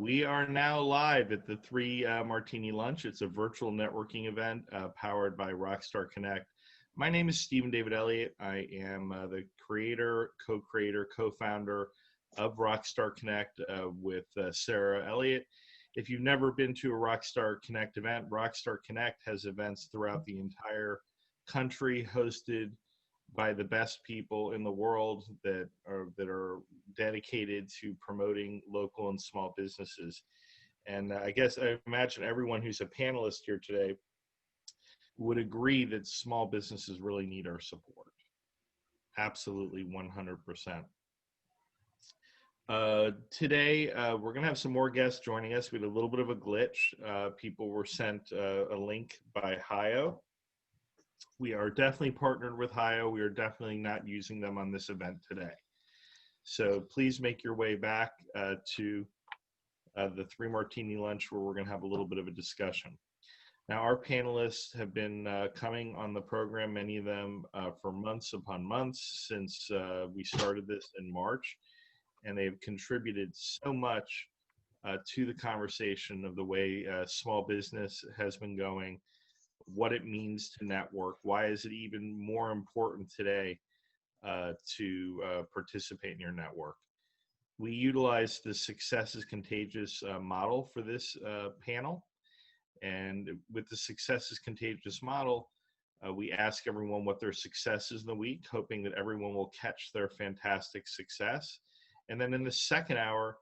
We are now live at the Three Martini Lunch. It's a virtual networking event powered by Rockstar Connect. My name is Stephen David Elliot. I am the creator, co-creator, co-founder of Rockstar Connect with Sarah Elliot. If you've never been to a Rockstar Connect event, Rockstar Connect has events throughout the entire country hosted by the best people in the world that are dedicated to promoting local and small businesses. And I imagine everyone who's a panelist here today would agree that small businesses really need our support. Absolutely, 100%. Today, we're going to have some more guests joining us. We had a little bit of a glitch. People were sent a link by Hio. We are definitely partnered with Hio. We are definitely not using them on this event today. So please make your way back to the Three Martini Lunch, where we're going to have a little bit of a discussion. Now, our panelists have been coming on the program, many of them for months upon months since we started this in March, and they've contributed so much to the conversation of the way small business has been going, what it means to network, why is it even more important today to participate in your network. We utilize the Success is Contagious model for this panel. And with the Success is Contagious model, we ask everyone what their success is in the week, hoping that everyone will catch their fantastic success. And then in the second hour,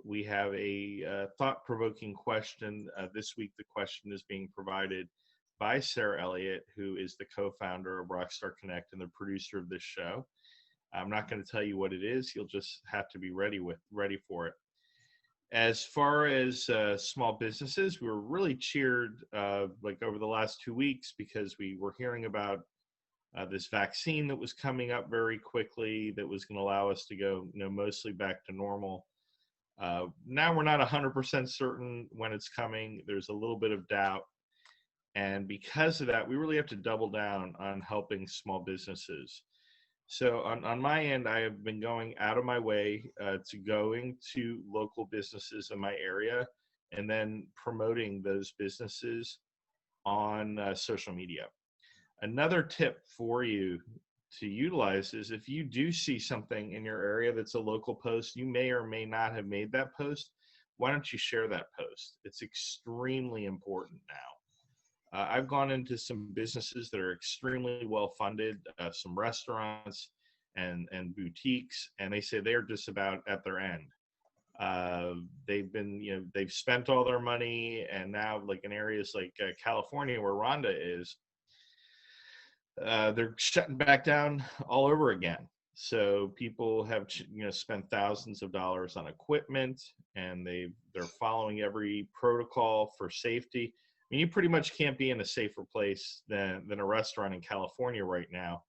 we have a thought-provoking question. This week, the question is being provided by Sarah Elliot, who is the co-founder of Rockstar Connect and the producer of this show. I'm not going to tell you what it is. You'll just have to be ready for it. As far as small businesses, we were really cheered over the last 2 weeks because we were hearing about this vaccine that was coming up very quickly that was going to allow us to go, mostly back to normal. Now we're not 100% certain when it's coming. There's a little bit of doubt. And because of that, we really have to double down on helping small businesses. So on my end, I have been going out of my way to going to local businesses in my area and then promoting those businesses on social media. Another tip for you to utilize is if you do see something in your area that's a local post, you may or may not have made that post. Why don't you share that post? It's extremely important now. I've gone into some businesses that are extremely well funded, some restaurants and boutiques, and they say they're just about at their end. They've spent all their money, and now, like in areas like California, where Rhonda is, they're shutting back down all over again. So people have spent thousands of dollars on equipment, and they're following every protocol for safety. I mean, you pretty much can't be in a safer place than a restaurant in California right now.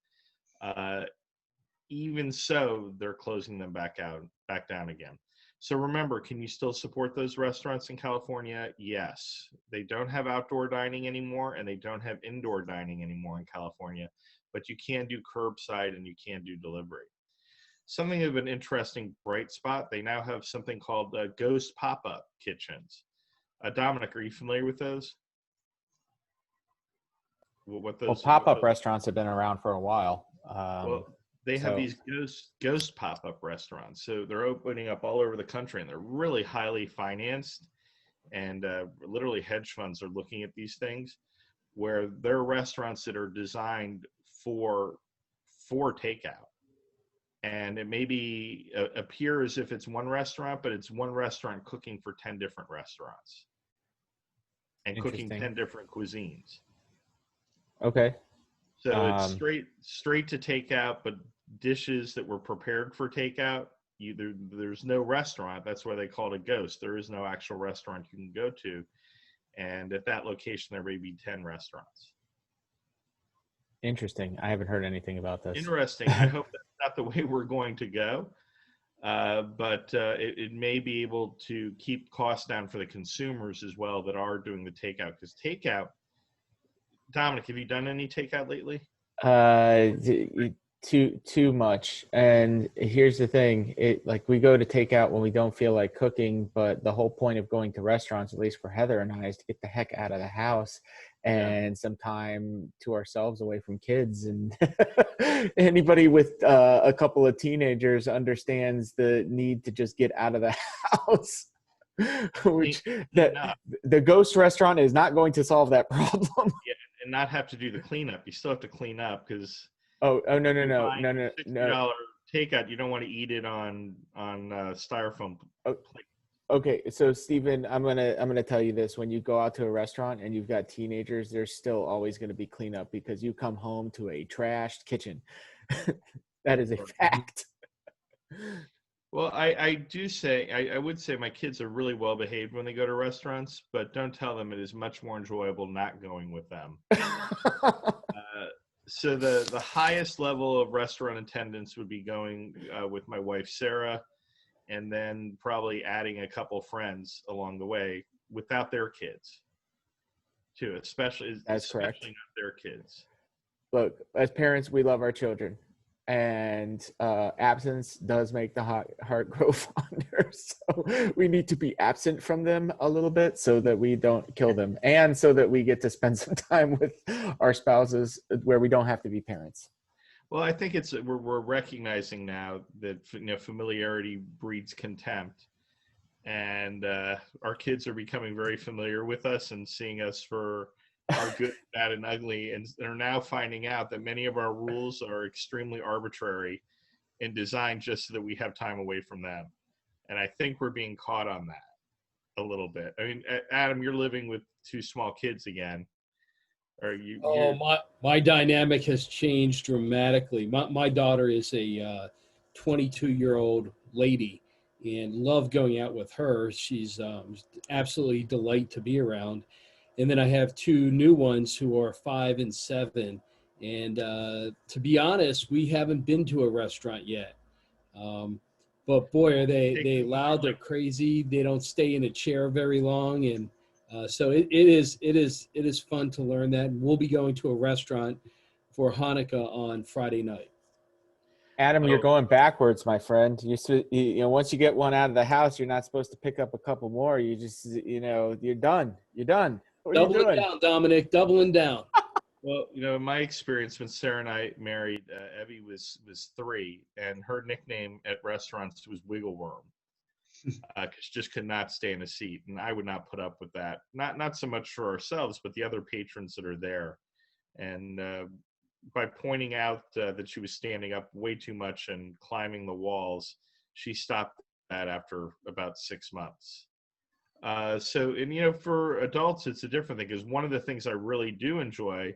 Even so, they're closing them back down again. So remember, can you still support those restaurants in California? Yes. They don't have outdoor dining anymore, and they don't have indoor dining anymore in California, but you can do curbside and you can do delivery. Something of an interesting bright spot, they now have something called ghost pop-up kitchens. Domenic, are you familiar with those? Well, pop-up restaurants have been around for a while. They have these ghost pop-up restaurants. So they're opening up all over the country, and they're really highly financed. And literally hedge funds are looking at these things, where they're restaurants that are designed for takeout. And it may appear as if it's one restaurant, but it's one restaurant cooking for 10 different restaurants and cooking 10 different cuisines. Okay. So it's straight to takeout, but dishes that were prepared for takeout. There's no restaurant. That's why they call it a ghost. There is no actual restaurant you can go to. And at that location, there may be 10 restaurants. Interesting. I haven't heard anything about this. Interesting. I hope that's not the way we're going to go. But it may be able to keep costs down for the consumers as well that are doing the takeout. Because takeout, Domenic, have you done any takeout lately? too much. And here's the thing, it like we go to take out when we don't feel like cooking, but the whole point of going to restaurants, at least for Heather and I, is to get the heck out of the house and some time to ourselves away from kids. And anybody with a couple of teenagers understands the need to just get out of the house. Which the ghost restaurant is not going to solve that problem. Yeah, and not have to do the cleanup. You still have to clean up because no $60 takeout. You don't want to eat it on styrofoam plate. Okay, so Stephen, I'm gonna tell you this: when you go out to a restaurant and you've got teenagers, there's still always going to be cleanup because you come home to a trashed kitchen. That is a fact. Well, I do say, I would say my kids are really well behaved when they go to restaurants, but don't tell them it is much more enjoyable not going with them. So the highest level of restaurant attendance would be going with my wife, Sarah, and then probably adding a couple friends along the way without their kids too, especially correct. Not their kids. Look, as parents, we love our children. And absence does make the heart grow fonder. So we need to be absent from them a little bit so that we don't kill them, and so that we get to spend some time with our spouses where we don't have to be parents. Well, I think we're recognizing now that familiarity breeds contempt, and our kids are becoming very familiar with us and seeing us for are good, bad, and ugly, and are now finding out that many of our rules are extremely arbitrary and designed just so that we have time away from them. And I think we're being caught on that a little bit. I mean, Adam, you're living with two small kids again. Are you? Oh, my dynamic has changed dramatically. My daughter is a 22-year-old lady and love going out with her. She's absolutely delight to be around. And then I have two new ones who are 5 and 7. And to be honest, we haven't been to a restaurant yet. But boy, are they loud, they're crazy. They don't stay in a chair very long. And so it is fun to learn that. We'll be going to a restaurant for Hanukkah on Friday night. Adam, you're going backwards, my friend. Once you get one out of the house, you're not supposed to pick up a couple more. You just, you're done. You're done. What are you doing? Doubling down, Domenic. Doubling down. Well, in my experience, when Sarah and I married, Evie was 3, and her nickname at restaurants was Wiggle Worm, because she just could not stay in a seat, and I would not put up with that. Not so much for ourselves, but the other patrons that are there. And by pointing out that she was standing up way too much and climbing the walls, she stopped that after about 6 months. For adults, it's a different thing, because one of the things I really do enjoy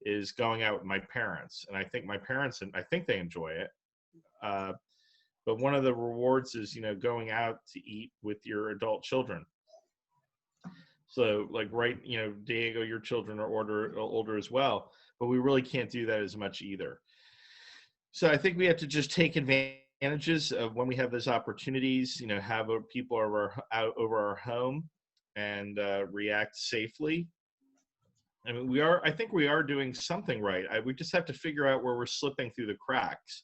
is going out with my parents. And I think my parents, and I think they enjoy it. But one of the rewards is, going out to eat with your adult children. So Diego, your children are older as well, but we really can't do that as much either. So I think we have to just take advantages of when we have those opportunities, have people over our home and react safely. I mean, I think we are doing something right. We just have to figure out where we're slipping through the cracks.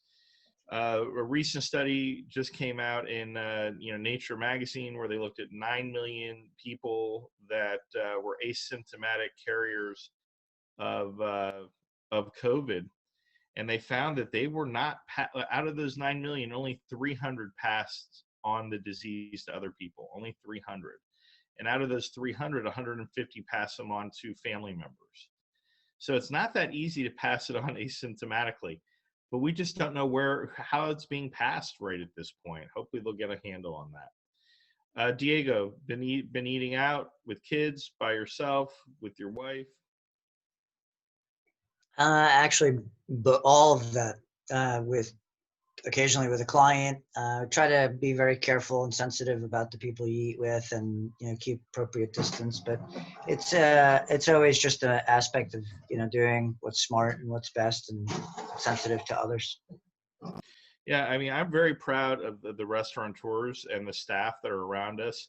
A recent study just came out in Nature magazine, where they looked at 9 million people that were asymptomatic carriers of COVID, and they found that they were not out of those 9 million, only 300 passed on the disease to other people, only 300. And out of those 300, 150 pass them on to family members. So it's not that easy to pass it on asymptomatically, but we just don't know how it's being passed right at this point. Hopefully they'll get a handle on that. Diego, been eating out with kids, by yourself, with your wife? Actually, all of that, occasionally with a client. Try to be very careful and sensitive about the people you eat with, and keep appropriate distance. But it's always just an aspect of doing what's smart and what's best, and sensitive to others. Yeah, I mean, I'm very proud of the restaurateurs and the staff that are around us,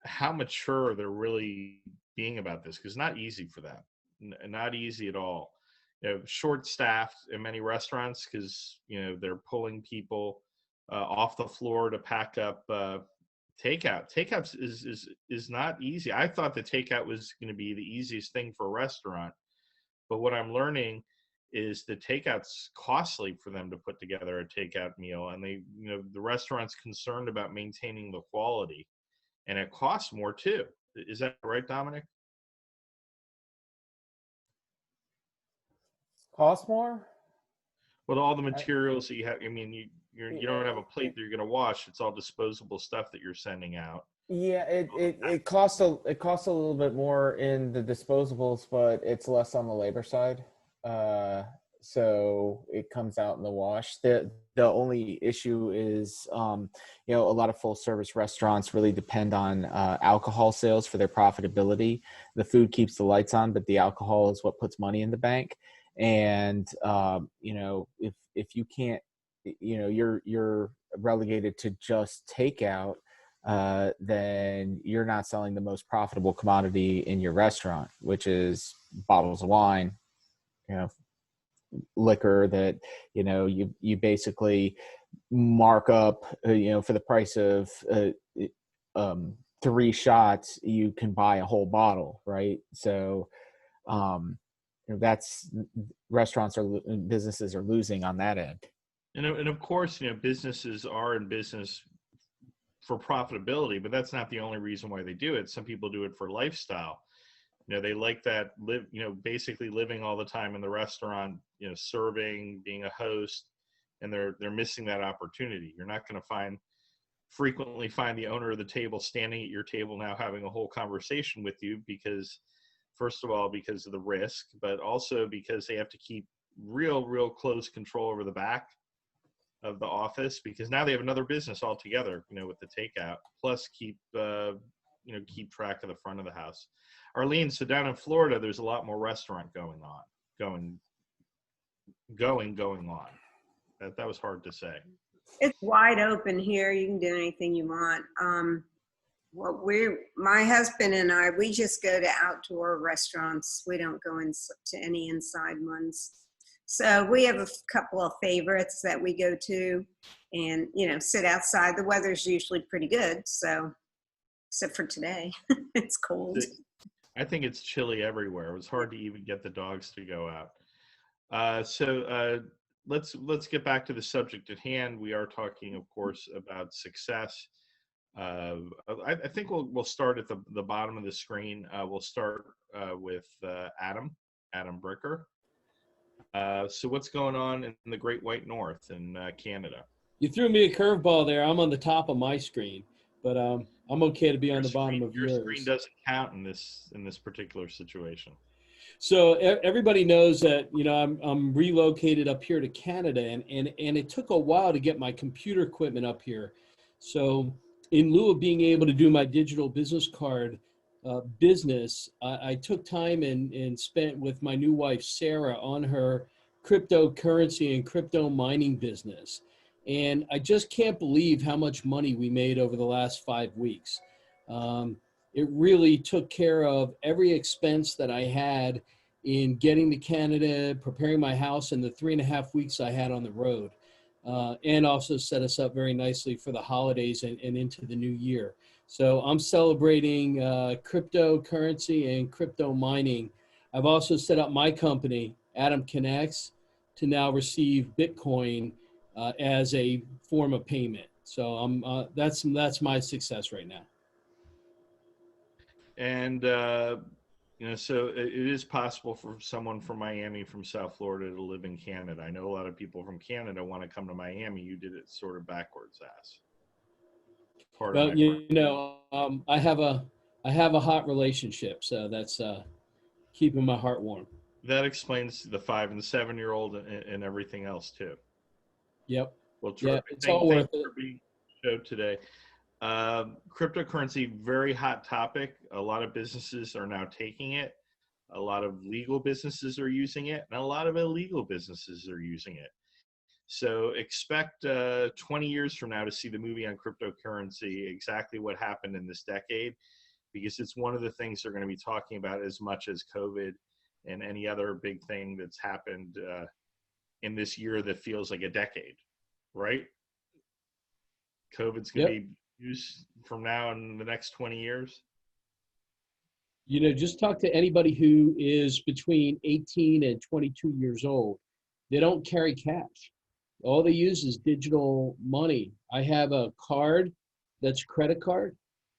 how mature they're really being about this, because it's not easy for them, not easy at all. short-staffed in many restaurants because they're pulling people off the floor to pack up takeout. Takeout is not easy. I thought the takeout was going to be the easiest thing for a restaurant, but what I'm learning is the takeout's costly for them to put together a takeout meal, and the restaurant's concerned about maintaining the quality, and it costs more too. Is that right, Domenic? Cost more? Well, all the materials that you have, I mean, you don't have a plate that you're going to wash. It's all disposable stuff that you're sending out. Yeah, it costs a little bit more in the disposables, but it's less on the labor side. So it comes out in the wash. The only issue is, a lot of full service restaurants really depend on alcohol sales for their profitability. The food keeps the lights on, but the alcohol is what puts money in the bank. And if you can't, you're relegated to just takeout, then you're not selling the most profitable commodity in your restaurant, which is bottles of wine, liquor that, you basically mark up, for the price of 3 shots, you can buy a whole bottle, right? So, that's businesses are losing on that end. And of course, businesses are in business for profitability, but that's not the only reason why they do it. Some people do it for lifestyle. They like that basically living all the time in the restaurant, serving, being a host, and they're missing that opportunity. You're not going to frequently find the owner of the table standing at your table now having a whole conversation with you because, first of all, because of the risk, but also because they have to keep real close control over the back of the office because now they have another business altogether, with the takeout, plus keep track of the front of the house. Arline, so down in Florida, there's a lot more restaurant going on. That was hard to say. It's wide open here. You can do anything you want. My husband and I, we just go to outdoor restaurants. We don't go into any inside ones. So we have a couple of favorites that we go to and, sit outside. The weather's usually pretty good. So, except for today, it's cold. I think it's chilly everywhere. It was hard to even get the dogs to go out. So let's get back to the subject at hand. We are talking, of course, about success. I think we'll start at the bottom of the screen. We'll start with Adam Bricker. So what's going on in the Great White North in Canada? You threw me a curveball there. I'm on the top of my screen, but I'm okay to be on the bottom of yours. Your screen doesn't count in this particular situation. So everybody knows that I'm relocated up here to Canada, and it took a while to get my computer equipment up here. So in lieu of being able to do my digital business card business, I took time and spent with my new wife, Sarah, on her cryptocurrency and crypto mining business. And I just can't believe how much money we made over the last 5 weeks. It really took care of every expense that I had in getting to Canada, preparing my house, and the 3.5 weeks I had on the road. And also set us up very nicely for the holidays and into the new year. So I'm celebrating cryptocurrency and crypto mining. I've also set up my company, Adam Connects, to now receive Bitcoin as a form of payment. So that's my success right now. And so it is possible for someone from Miami, from South Florida, to live in Canada. I know a lot of people from Canada want to come to Miami. You did it sort of backwards, ass. Well, I have a hot relationship, so that's keeping my heart warm. That explains the 5 and 7-year-old and everything else too. Yep. Well, it's all worth it. For being showed today. Cryptocurrency, very hot topic. A lot of businesses are now taking it. A lot of legal businesses are using it, and a lot of illegal businesses are using it. So expect 20 years from now to see the movie on cryptocurrency, exactly what happened in this decade, because it's one of the things they're going to be talking about as much as COVID and any other big thing that's happened in this year that feels like a decade, right? COVID's going to be used from now in the next 20 years. Just talk to anybody who is between 18 and 22 years old. They don't carry cash. All they use is digital money. I have a card that's a credit card.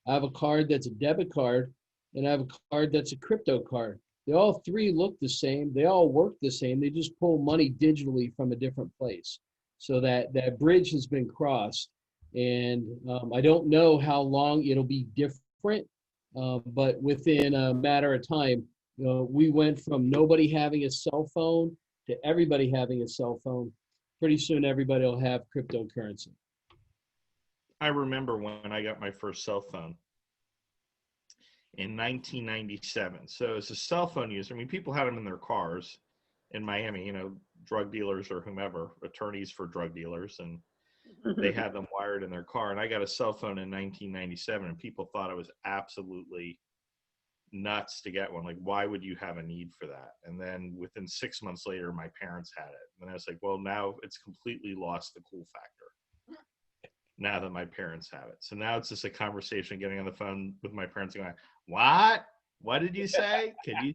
I have a card that's a debit card, and I have a card that's a crypto card. They all three look the same. They all work the same. They just pull money digitally from a different place. So that bridge has been crossed. And I don't know how long it'll be different, but within a matter of time, we went from nobody having a cell phone to everybody having a cell phone. Pretty soon, everybody will have cryptocurrency. I remember when I got my first cell phone in 1997. So as a cell phone user, I mean, people had them in their cars in Miami, drug dealers or whomever, attorneys for drug dealers, and they had them wired in their car. And I got a cell phone in 1997, and people thought I was absolutely nuts to get one. Like, why would you have a need for that? And then within 6 months later, my parents had it. And I was like, well, now it's completely lost the cool factor now that my parents have it. So now it's just a conversation getting on the phone with my parents going, what did you say? Can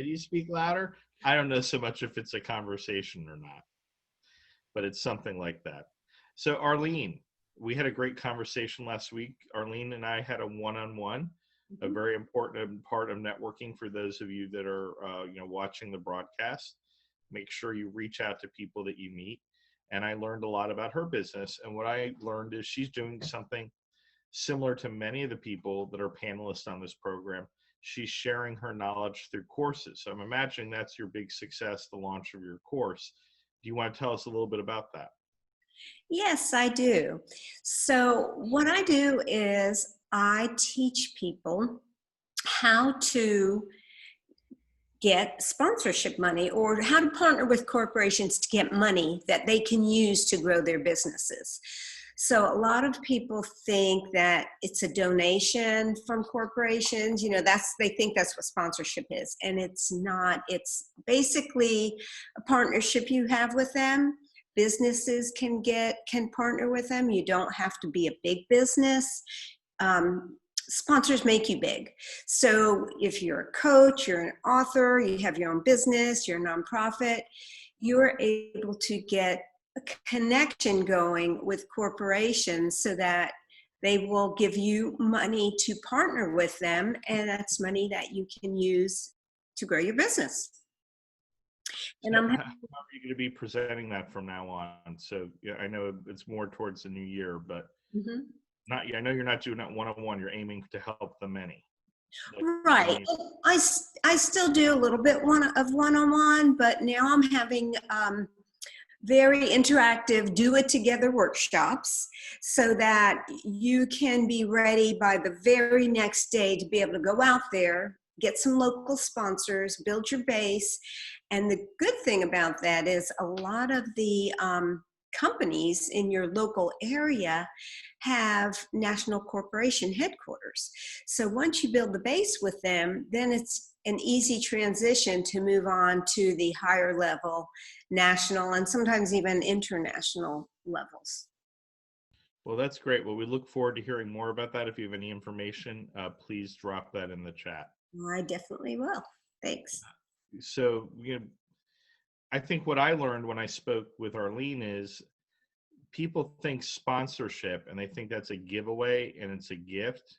you speak louder? I don't know so much if it's a conversation or not, but it's something like that. So Arline, we had a great conversation last week. Arline and I had a one-on-one, a very important part of networking for those of you that are watching the broadcast. Make sure you reach out to people that you meet. And I learned a lot about her business. And what I learned is she's doing something similar to many of the people that are panelists on this program. She's sharing her knowledge through courses. So I'm imagining that's your big success, the launch of your course. Do you want to tell us a little bit about that? Yes, I do. So what I do is I teach people how to get sponsorship money, or how to partner with corporations to get money that they can use to grow their businesses. So a lot of people think that it's a donation from corporations, they think that's what sponsorship is, and it's not. It's basically a partnership you have with them. Businesses can partner with them. You don't have to be a big business. Sponsors make you big. So if you're a coach, you're an author, you have your own business, you're a nonprofit, you're able to get a connection going with corporations so that they will give you money to partner with them, and that's money that you can use to grow your business. And how are you going to be presenting that from now on? So I know it's more towards the new year, but I know you're not doing that one-on-one. You're aiming to help the many. Right. I still do a little bit of one-on-one, but now I'm having very interactive do-it-together workshops so that you can be ready by the very next day to be able to go out there, get some local sponsors, build your base. And the good thing about that is a lot of the companies in your local area have national corporation headquarters. So once you build the base with them, then it's an easy transition to move on to the higher level, national, and sometimes even international levels. Well, that's great. Well, we look forward to hearing more about that. If you have any information, please drop that in the chat. I definitely will. Thanks. So, I think what I learned when I spoke with Arline is people think sponsorship and they think that's a giveaway and it's a gift,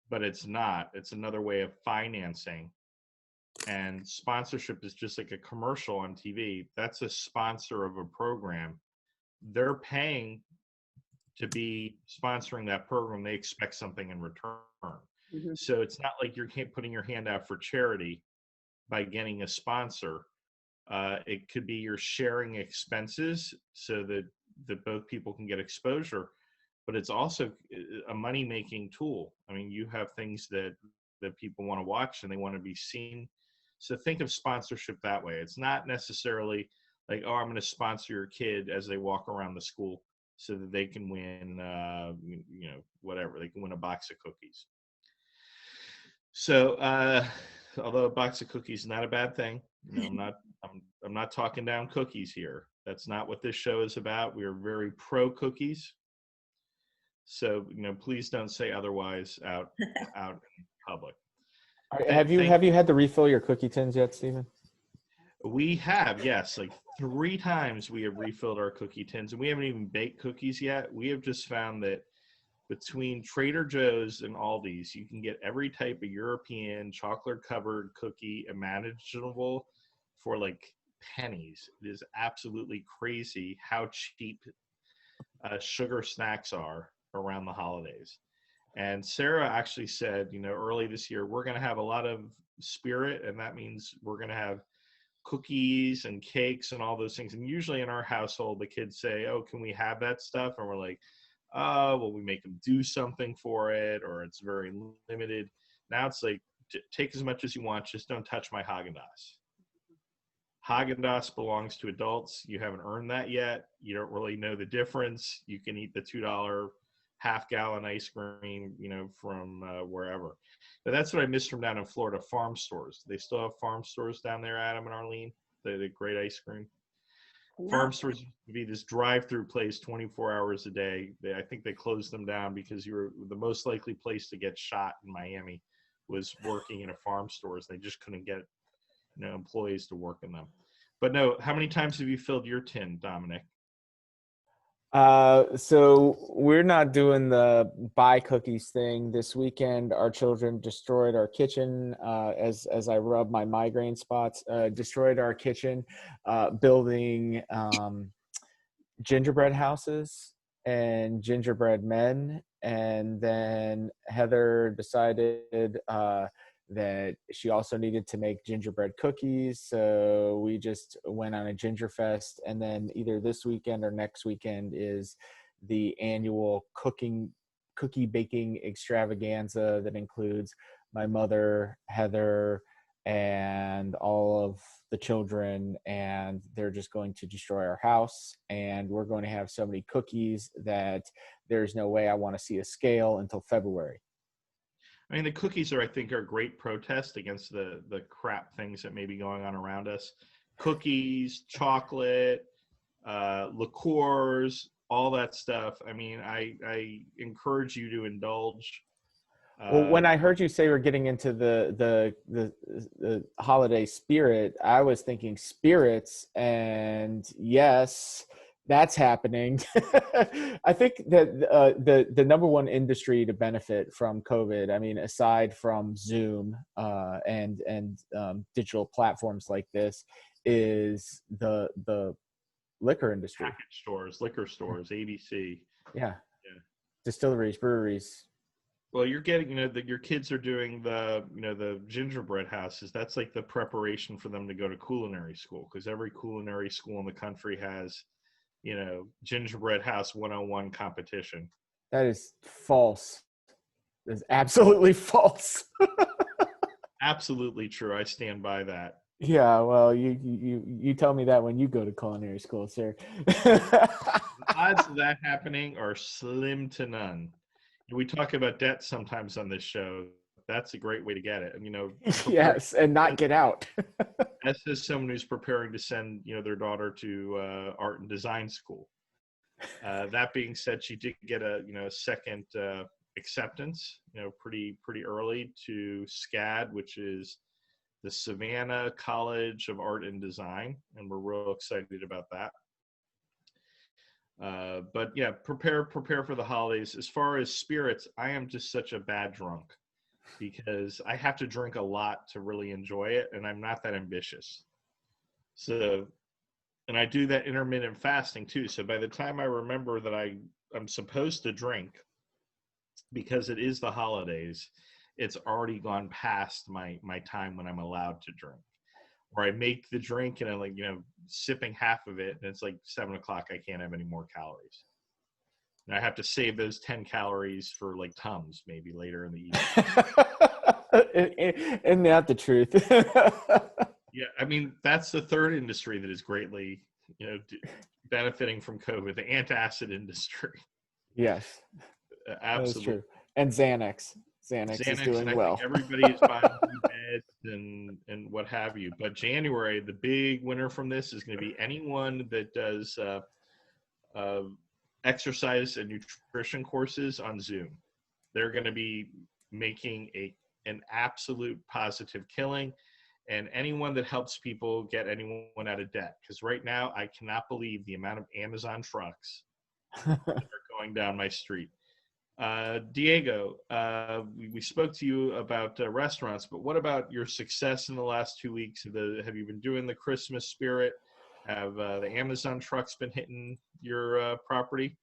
but it's not. It's another way of financing. And sponsorship is just like a commercial on TV. That's a sponsor of a program. They're paying to be sponsoring that program. They expect something in return. So it's not like you're putting your hand out for charity by getting a sponsor. It could be you're sharing expenses so that both people can get exposure, but it's also a money-making tool. I mean, you have things that people want to watch and they want to be seen. So think of sponsorship that way. It's not necessarily like, oh, I'm going to sponsor your kid as they walk around the school so that they can win, whatever. They can win a box of cookies. So although a box of cookies is not a bad thing. I'm not talking down cookies here. That's not what this show is about. We are very pro cookies. So, please don't say otherwise out in public. Have you had to refill your cookie tins yet, Stephen? We have, yes. Like 3 times we have refilled our cookie tins, and we haven't even baked cookies yet. We have just found that between Trader Joe's and Aldi's, you can get every type of European chocolate-covered cookie imaginable for like pennies. It is absolutely crazy how cheap sugar snacks are around the holidays. And Sarah actually said, early this year, we're going to have a lot of spirit, and that means we're going to have cookies and cakes and all those things. And usually in our household, the kids say, oh, can we have that stuff? And we're like, oh, well, we make them do something for it, or it's very limited. Now it's like, take as much as you want, just don't touch my Haagen-Dazs. Haagen-Dazs belongs to adults. You haven't earned that yet. You don't really know the difference. You can eat the $2 half-gallon ice cream, from wherever. But that's what I miss from down in Florida, farm stores. They still have farm stores down there, Adam and Arline? The great ice cream. No. Farm stores used to be this drive-through place 24 hours a day. I think they closed them down because you were the most likely place to get shot in Miami was working in a farm stores. They just couldn't get employees to work in them. But no, how many times have you filled your tin, Domenic? So we're not doing the buy cookies thing this weekend. Our children destroyed our kitchen, as I rub my migraine spots, destroyed our kitchen, building, gingerbread houses and gingerbread men. And then Heather decided, that she also needed to make gingerbread cookies. So we just went on a ginger fest. And then either this weekend or next weekend is the annual cookie baking extravaganza that includes my mother, Heather, and all of the children. And they're just going to destroy our house. And we're going to have so many cookies that there's no way I want to see a scale until February. I mean, the cookies I think are a great protest against the crap things that may be going on around us. Cookies, chocolate, liqueurs, all that stuff. I mean, I encourage you to indulge. Well, when I heard you say we're getting into the holiday spirit, I was thinking spirits, and yes, that's happening. I think that the number one industry to benefit from COVID, I mean, aside from Zoom and digital platforms like this, is the liquor industry. Package stores, liquor stores, ABC. Yeah. Distilleries, breweries. Well, you're getting, your kids are doing the gingerbread houses. That's like the preparation for them to go to culinary school, because every culinary school in the country has gingerbread house 101 competition. That is false. That is absolutely false. Absolutely true. I stand by that. Yeah, well, you tell me that when you go to culinary school, sir. The odds of that happening are slim to none. We talk about debt sometimes on this show. That's a great way to get it. And, yes, and not get out. As is someone who's preparing to send, their daughter to art and design school. That being said, she did get a second acceptance, pretty early to SCAD, which is the Savannah College of Art and Design, and we're real excited about that. But yeah, prepare for the holidays. As far as spirits, I am just such a bad drunk, because I have to drink a lot to really enjoy it, and I'm not that ambitious. So, and I do that intermittent fasting too. So by the time I remember that I'm supposed to drink, because it is the holidays, it's already gone past my time when I'm allowed to drink. Or I make the drink and I'm sipping half of it, and it's like 7 o'clock. I can't have any more calories. And I have to save those 10 calories for like Tums maybe later in the evening. Isn't that the truth? Yeah, I mean, that's the third industry that is greatly, benefiting from COVID, the antacid industry. Yes, absolutely. That's true. And Xanax is doing well. Everybody is buying new and what have you. But January, the big winner from this is going to be anyone that does exercise and nutrition courses on Zoom. They're going to be making an absolute positive killing. And anyone that helps people get anyone out of debt. Because right now, I cannot believe the amount of Amazon trucks that are going down my street. Diego, we spoke to you about restaurants, but what about your success in the last 2 weeks? Have you been doing the Christmas spirit? Have the Amazon trucks been hitting your property?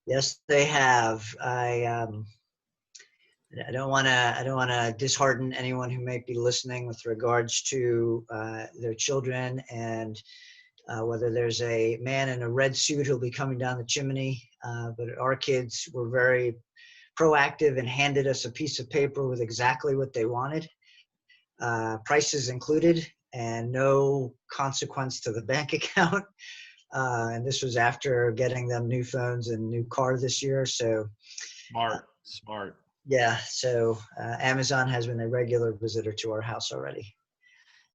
Yes, they have. I don't want to dishearten anyone who may be listening with regards to their children and whether there's a man in a red suit who'll be coming down the chimney. But our kids were very proactive and handed us a piece of paper with exactly what they wanted, prices included, and no consequence to the bank account. And this was after getting them new phones and new car this year. So Smart. Yeah, so Amazon has been a regular visitor to our house already.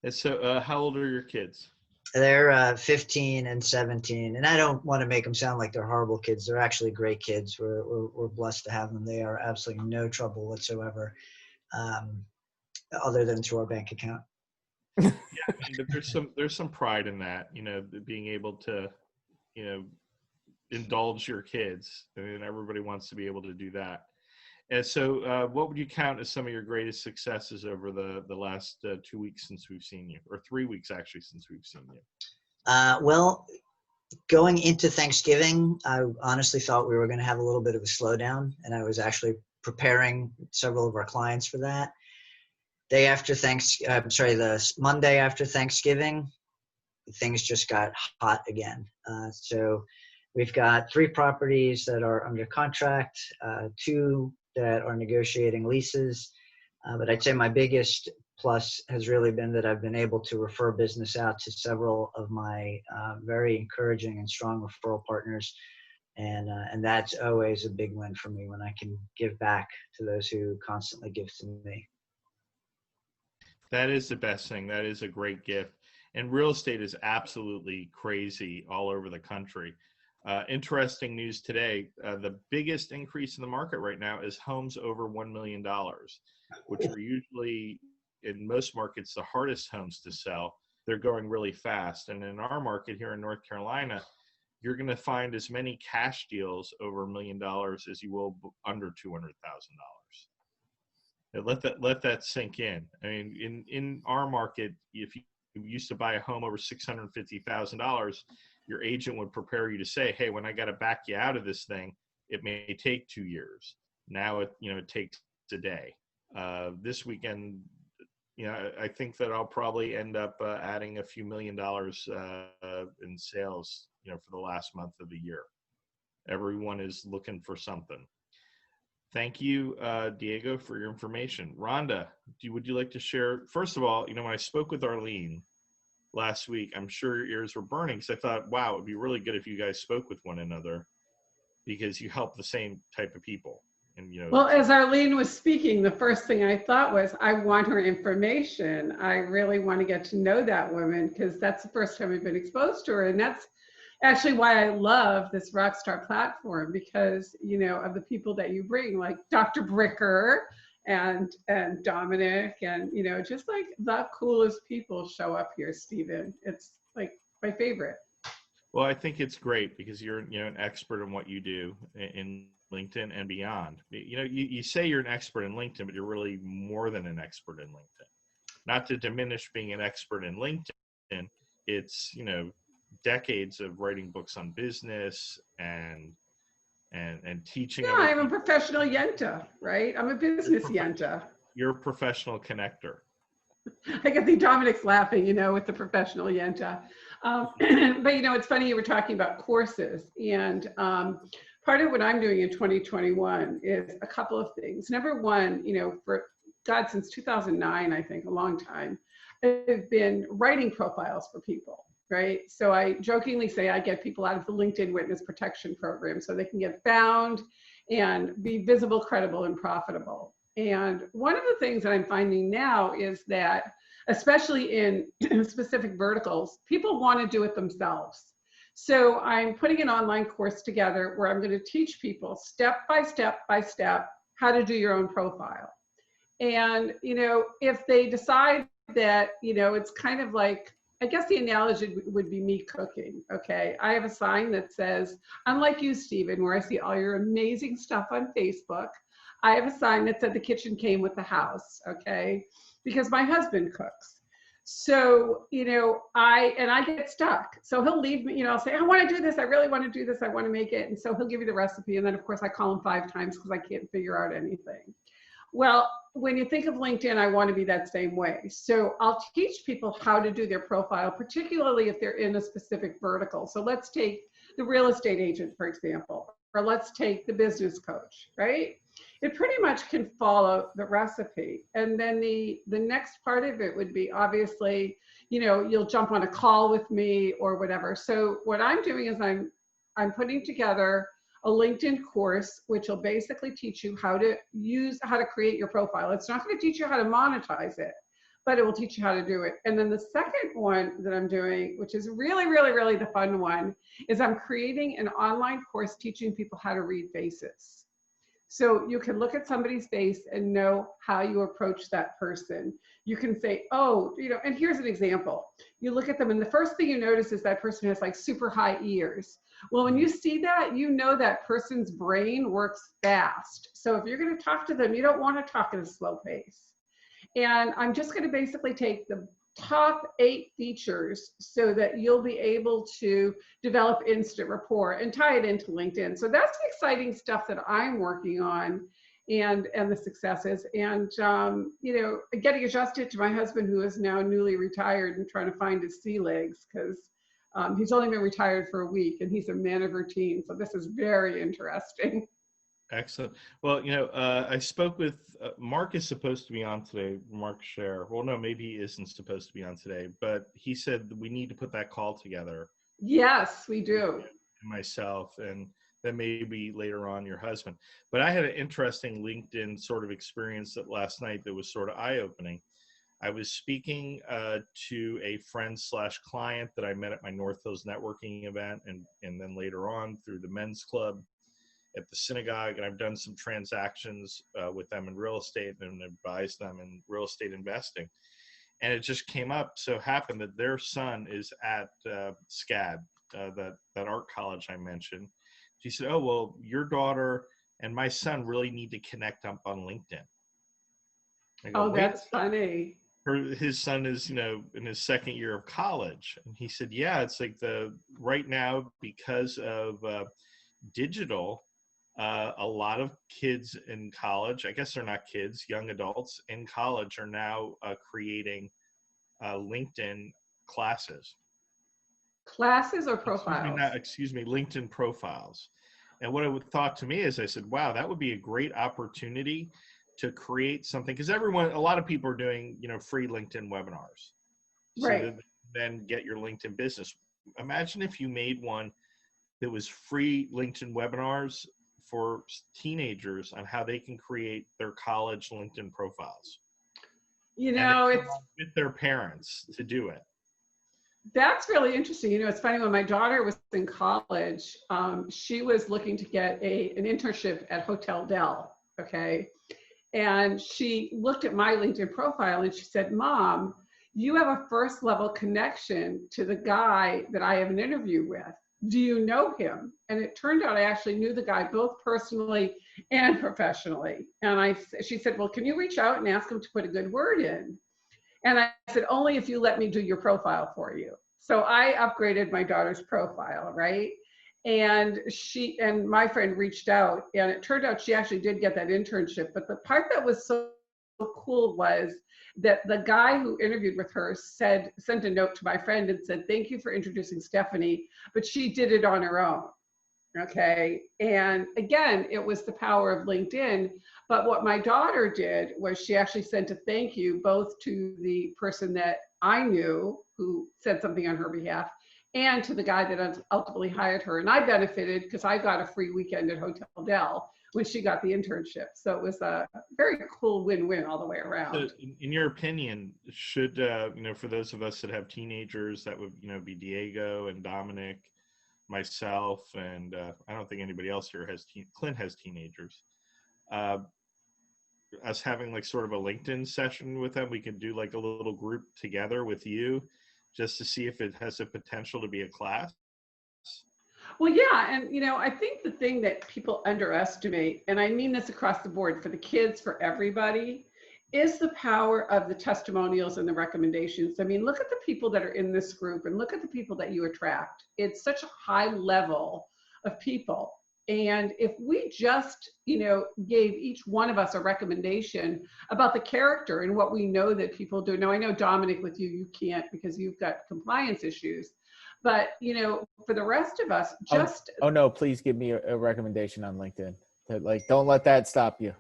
And so how old are your kids? They're 15 and 17, and I don't want to make them sound like they're horrible kids. They're actually great kids. We're blessed to have them. They are absolutely no trouble whatsoever, other than to our bank account. Yeah, but there's some pride in that, being able to, indulge your kids. I mean, everybody wants to be able to do that. And so what would you count as some of your greatest successes over the last 2 weeks since we've seen you, or 3 weeks actually since we've seen you? Well, going into Thanksgiving, I honestly thought we were going to have a little bit of a slowdown, and I was actually preparing several of our clients for that. The Monday after Thanksgiving, things just got hot again. So we've got 3 properties that are under contract, 2 that are negotiating leases. But I'd say my biggest plus has really been that I've been able to refer business out to several of my very encouraging and strong referral partners. And that's always a big win for me when I can give back to those who constantly give to me. That is the best thing. That is a great gift. And real estate is absolutely crazy all over the country. Interesting news today, the biggest increase in the market right now is homes over $1 million, which are usually, in most markets, the hardest homes to sell. They're going really fast. And in our market here in North Carolina, you're going to find as many cash deals over $1 million as you will under $200,000. Let that sink in. I mean, in our market, if you used to buy a home over $650,000, your agent would prepare you to say, hey, when I got to back you out of this thing, it may take 2 years. Now it takes a day. This weekend, I think that I'll probably end up adding a few $1 million in sales, for the last month of the year. Everyone is looking for something. Thank you, Diego, for your information. Rhonda, would you like to share? First of all, when I spoke with Arline last week, I'm sure your ears were burning because I thought, wow, it would be really good if you guys spoke with one another because you help the same type of people. And well, as Arline was speaking, the first thing I thought was, I want her information. I really want to get to know that woman because that's the first time I've been exposed to her, and that's actually why I love this Rockstar platform because of the people that you bring, like Dr. Bricker and Domenic, and just like the coolest people show up here, Stephen. It's like my favorite. Well, I think it's great because you're an expert in what you do in LinkedIn and beyond. You say you're an expert in LinkedIn, but you're really more than an expert in LinkedIn. Not to diminish being an expert in LinkedIn, it's decades of writing books on business and teaching. Yeah, I'm a professional yenta, right? I'm a business yenta. You're a professional connector. I can see Dominic's laughing, with the professional yenta. But it's funny you were talking about courses, and part of what I'm doing in 2021 is a couple of things. Number one, for God, since 2009, I think, a long time, I've been writing profiles for people. Right. So I jokingly say I get people out of the LinkedIn Witness Protection Program so they can get found and be visible, credible, and profitable. And one of the things that I'm finding now is that, especially in specific verticals, people want to do it themselves. So I'm putting an online course together where I'm going to teach people step by step by step how to do your own profile. And, you know, if they decide that, you know, it's kind of like, I guess the analogy would be me cooking, okay? I have a sign that says, unlike you, Stephen, where I see all your amazing stuff on Facebook, I have a sign that said the kitchen came with the house, okay? Because my husband cooks. So, you know, I get stuck. So he'll leave me, you know, I'll say, I want to do this. I really want to do this. I want to make it. And so he'll give you the recipe. And then of course I call him 5 times because I can't figure out anything. Well, when you think of LinkedIn, I want to be that same way. So I'll teach people how to do their profile, particularly if they're in a specific vertical. So let's take the real estate agent, for example, or let's take the business coach, right? It pretty much can follow the recipe. And then the next part of it would be, obviously, you know, you'll jump on a call with me or whatever. So what I'm doing is I'm putting together a LinkedIn course, which will basically teach you how to create your profile. It's not going to teach you how to monetize it, but it will teach you how to do it. And then the second one that I'm doing, which is really, really, really the fun one, is I'm creating an online course teaching people how to read faces. So you can look at somebody's face and know how you approach that person. You can say, oh, you know, and here's an example. You look at them and the first thing you notice is that person has like super high ears. Well, when you see that, you know that person's brain works fast. So if you're going to talk to them, you don't want to talk at a slow pace. And I'm just going to basically take the top 8 features so that you'll be able to develop instant rapport and tie it into LinkedIn. So that's the exciting stuff that I'm working on and the successes. And, you know, getting adjusted to my husband, who is now newly retired and trying to find his sea legs because he's only been retired for a week and he's a man of routine. So this is very interesting. Excellent. Well, you know, I spoke with Mark is supposed to be on today, Mark Sher. Well, no, maybe he isn't supposed to be on today, but he said we need to put that call together. Yes, we do. Myself, and then maybe later on your husband. But I had an interesting LinkedIn sort of experience that last night that was sort of eye-opening. I was speaking to a friend/client that I met at my North Hills networking event, and then later on through the men's club at the synagogue, and I've done some transactions with them in real estate and advised them in real estate investing. And it just came up, so happened that their son is at SCAD, that art college I mentioned. She said, oh, well, your daughter and my son really need to connect up on LinkedIn. I go, oh, that's funny. His son is, you know, in his 2nd year of college. And he said, yeah, it's like right now, because of digital, a lot of kids in college, I guess they're not kids, young adults in college are now creating LinkedIn classes. Classes or profiles? Excuse me, LinkedIn profiles. And what it thought to me is, I said, wow, that would be a great opportunity to create something, because a lot of people are doing, you know, free LinkedIn webinars. Right. So that then get your LinkedIn business. Imagine if you made one that was free LinkedIn webinars for teenagers on how they can create their college LinkedIn profiles. You know, it's with their parents to do it. That's really interesting. You know, it's funny, when my daughter was in college, she was looking to get an internship at Hotel Del, okay? And she looked at my LinkedIn profile and she said, Mom, you have a first level connection to the guy that I have an interview with. Do you know him? And it turned out I actually knew the guy both personally and professionally. And she said, well, can you reach out and ask him to put a good word in? And I said, only if you let me do your profile for you. So I upgraded my daughter's profile, right? And my friend reached out, and it turned out she actually did get that internship. But the part that was so cool was that the guy who interviewed with her sent a note to my friend and said, thank you for introducing Stephanie, but she did it on her own. Okay. And again, it was the power of LinkedIn. But what my daughter did was she actually sent a thank you both to the person that I knew who said something on her behalf, and to the guy that ultimately hired her. And I benefited because I got a free weekend at Hotel Del, when she got the internship. So it was a very cool win-win all the way around. So in your opinion, should, for those of us that have teenagers, that would, be Diego and Domenic, myself, and I don't think anybody else here has, Clint has teenagers. Us having like sort of a LinkedIn session with them, we could do like a little group together with you just to see if it has the potential to be a class. Well, yeah. And, I think the thing that people underestimate, and I mean this across the board for the kids, for everybody, is the power of the testimonials and the recommendations. I mean, look at the people that are in this group and look at the people that you attract. It's such a high level of people. And if we just, gave each one of us a recommendation about the character and what we know that people do. Now, I know, Domenic, with you can't because you've got compliance issues. But, for the rest of us, just... Oh, no, please give me a recommendation on LinkedIn. Don't let that stop you.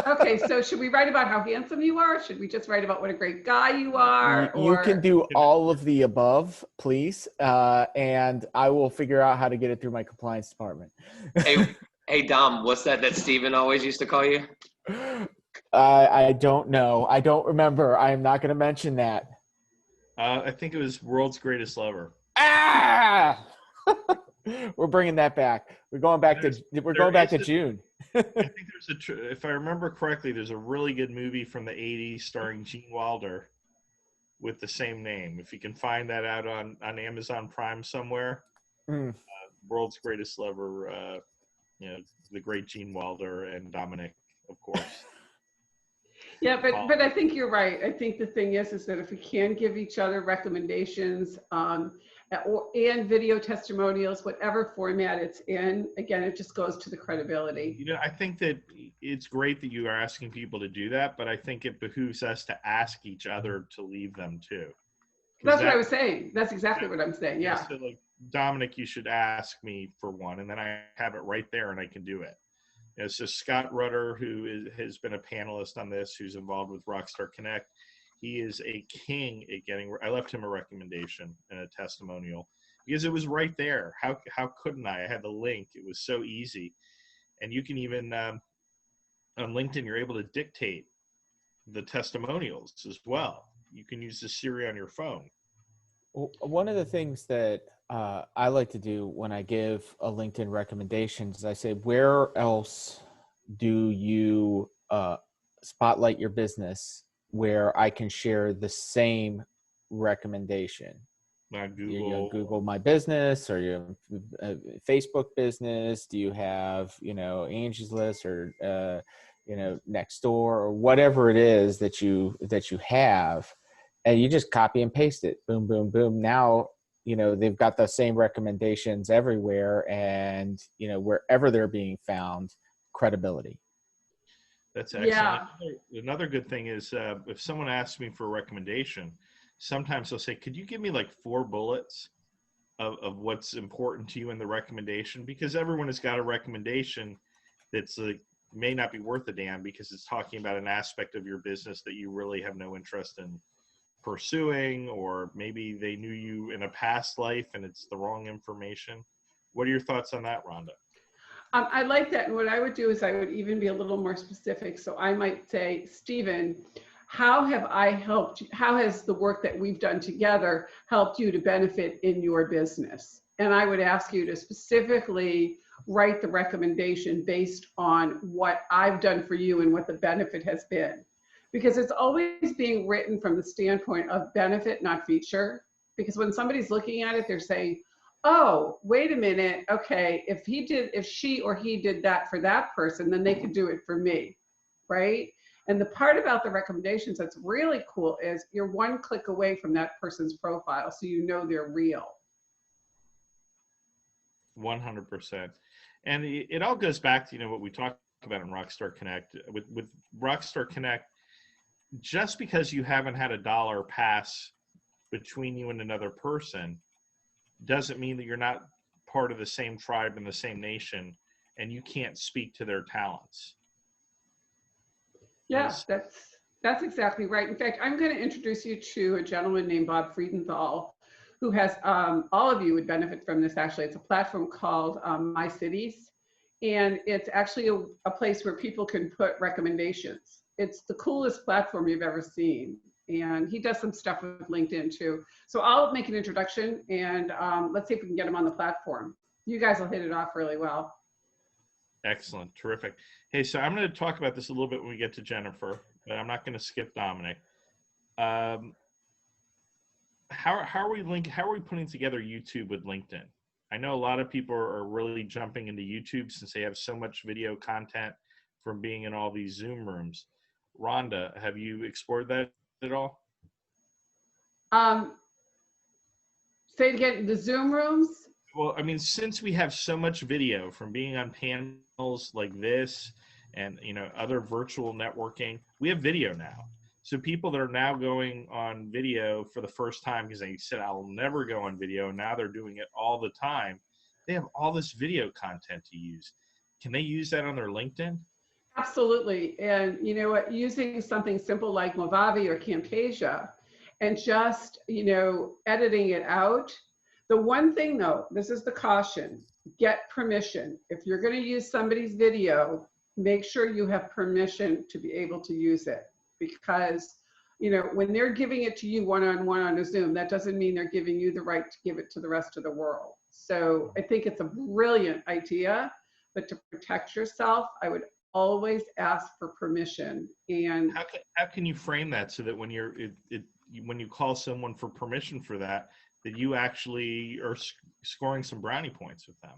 Okay, so should we write about how handsome you are? Should we just write about what a great guy you are? You can do all of the above, please, and I will figure out how to get it through my compliance department. Hey, Dom, what's that Steven always used to call you? I don't know. I don't remember. I am not going to mention that. I think it was World's Greatest Lover. Ah! We're bringing that back. We're going back to June. I think if I remember correctly, there's a really good movie from the 80s starring Gene Wilder with the same name. If you can find that out on Amazon Prime somewhere, World's Greatest Lover, the great Gene Wilder and Domenic, of course. Yeah, but I think you're right. I think the thing is that if we can give each other recommendations and video testimonials, whatever format it's in, again, it just goes to the credibility. I think that it's great that you are asking people to do that, but I think it behooves us to ask each other to leave them too. That's what I was saying. That's exactly what I'm saying. Yeah. So like, Domenic, you should ask me for one, and then I have it right there and I can do it. So Scott Rutter, who has been a panelist on this, who's involved with Rockstar Connect, he is a king at getting. I left him a recommendation and a testimonial because it was right there. How couldn't I? I had the link. It was so easy, and you can even on LinkedIn, you're able to dictate the testimonials as well. You can use the Siri on your phone. Well, one of the things that I like to do when I give a LinkedIn recommendation is I say, where else do you spotlight your business where I can share the same recommendation? Google. Google My Business, or your Facebook business? Do you have, Angie's List, or Nextdoor, or whatever it is that you have, and you just copy and paste it. Boom, boom, boom. Now, they've got the same recommendations everywhere, and, wherever they're being found, credibility. That's excellent. Yeah. Another good thing is if someone asks me for a recommendation, sometimes they'll say, could you give me like 4 bullets of what's important to you in the recommendation? Because everyone has got a recommendation that's like, may not be worth a damn because it's talking about an aspect of your business that you really have no interest in pursuing, or maybe they knew you in a past life and it's the wrong information. What are your thoughts on that, Rhonda? I like that. And what I would do is I would even be a little more specific. So I might say, Stephen, how has the work that we've done together helped you to benefit in your business? And I would ask you to specifically write the recommendation based on what I've done for you and what the benefit has been. Because it's always being written from the standpoint of benefit, not feature. Because when somebody's looking at it, they're saying, oh, wait a minute, okay, if she or he did that for that person, then they could do it for me, right? And the part about the recommendations that's really cool is you're one click away from that person's profile, so you know they're real. 100%. And it all goes back to, what we talked about in Rockstar Connect. With Rockstar Connect, just because you haven't had a dollar pass between you and another person doesn't mean that you're not part of the same tribe and the same nation and you can't speak to their talents. Yes, that's exactly right. In fact, I'm going to introduce you to a gentleman named Bob Friedenthal, who has, all of you would benefit from this actually. It's a platform called My Cities. and it's actually a place where people can put recommendations. It's the coolest platform you've ever seen. And he does some stuff with LinkedIn too. So I'll make an introduction, and let's see if we can get him on the platform. You guys will hit it off really well. Excellent. Terrific. Hey, so I'm going to talk about this a little bit when we get to Jennifer, but I'm not going to skip Domenic. How are we putting together YouTube with LinkedIn? I know a lot of people are really jumping into YouTube since they have so much video content from being in all these Zoom rooms. Rhonda, have you explored that at all? Say it again, the Zoom rooms? Well, I mean, since we have so much video from being on panels like this and, you know, other virtual networking, we have video now. So people that are now going on video for the first time because they said, I'll never go on video, and now they're doing it all the time. They have all this video content to use. Can they use that on their LinkedIn? Absolutely. And you know what, using something simple like Movavi or Camtasia and just, you know, editing it out. The one thing though, this is the caution, get permission. If you're going to use somebody's video, make sure you have permission to be able to use it. Because, you know, when they're giving it to you one-on-one on a Zoom, that doesn't mean they're giving you the right to give it to the rest of the world. So I think it's a brilliant idea, but to protect yourself, I would always ask for permission. And how can you frame that so that when when you call someone for permission for that you actually are scoring some brownie points with them?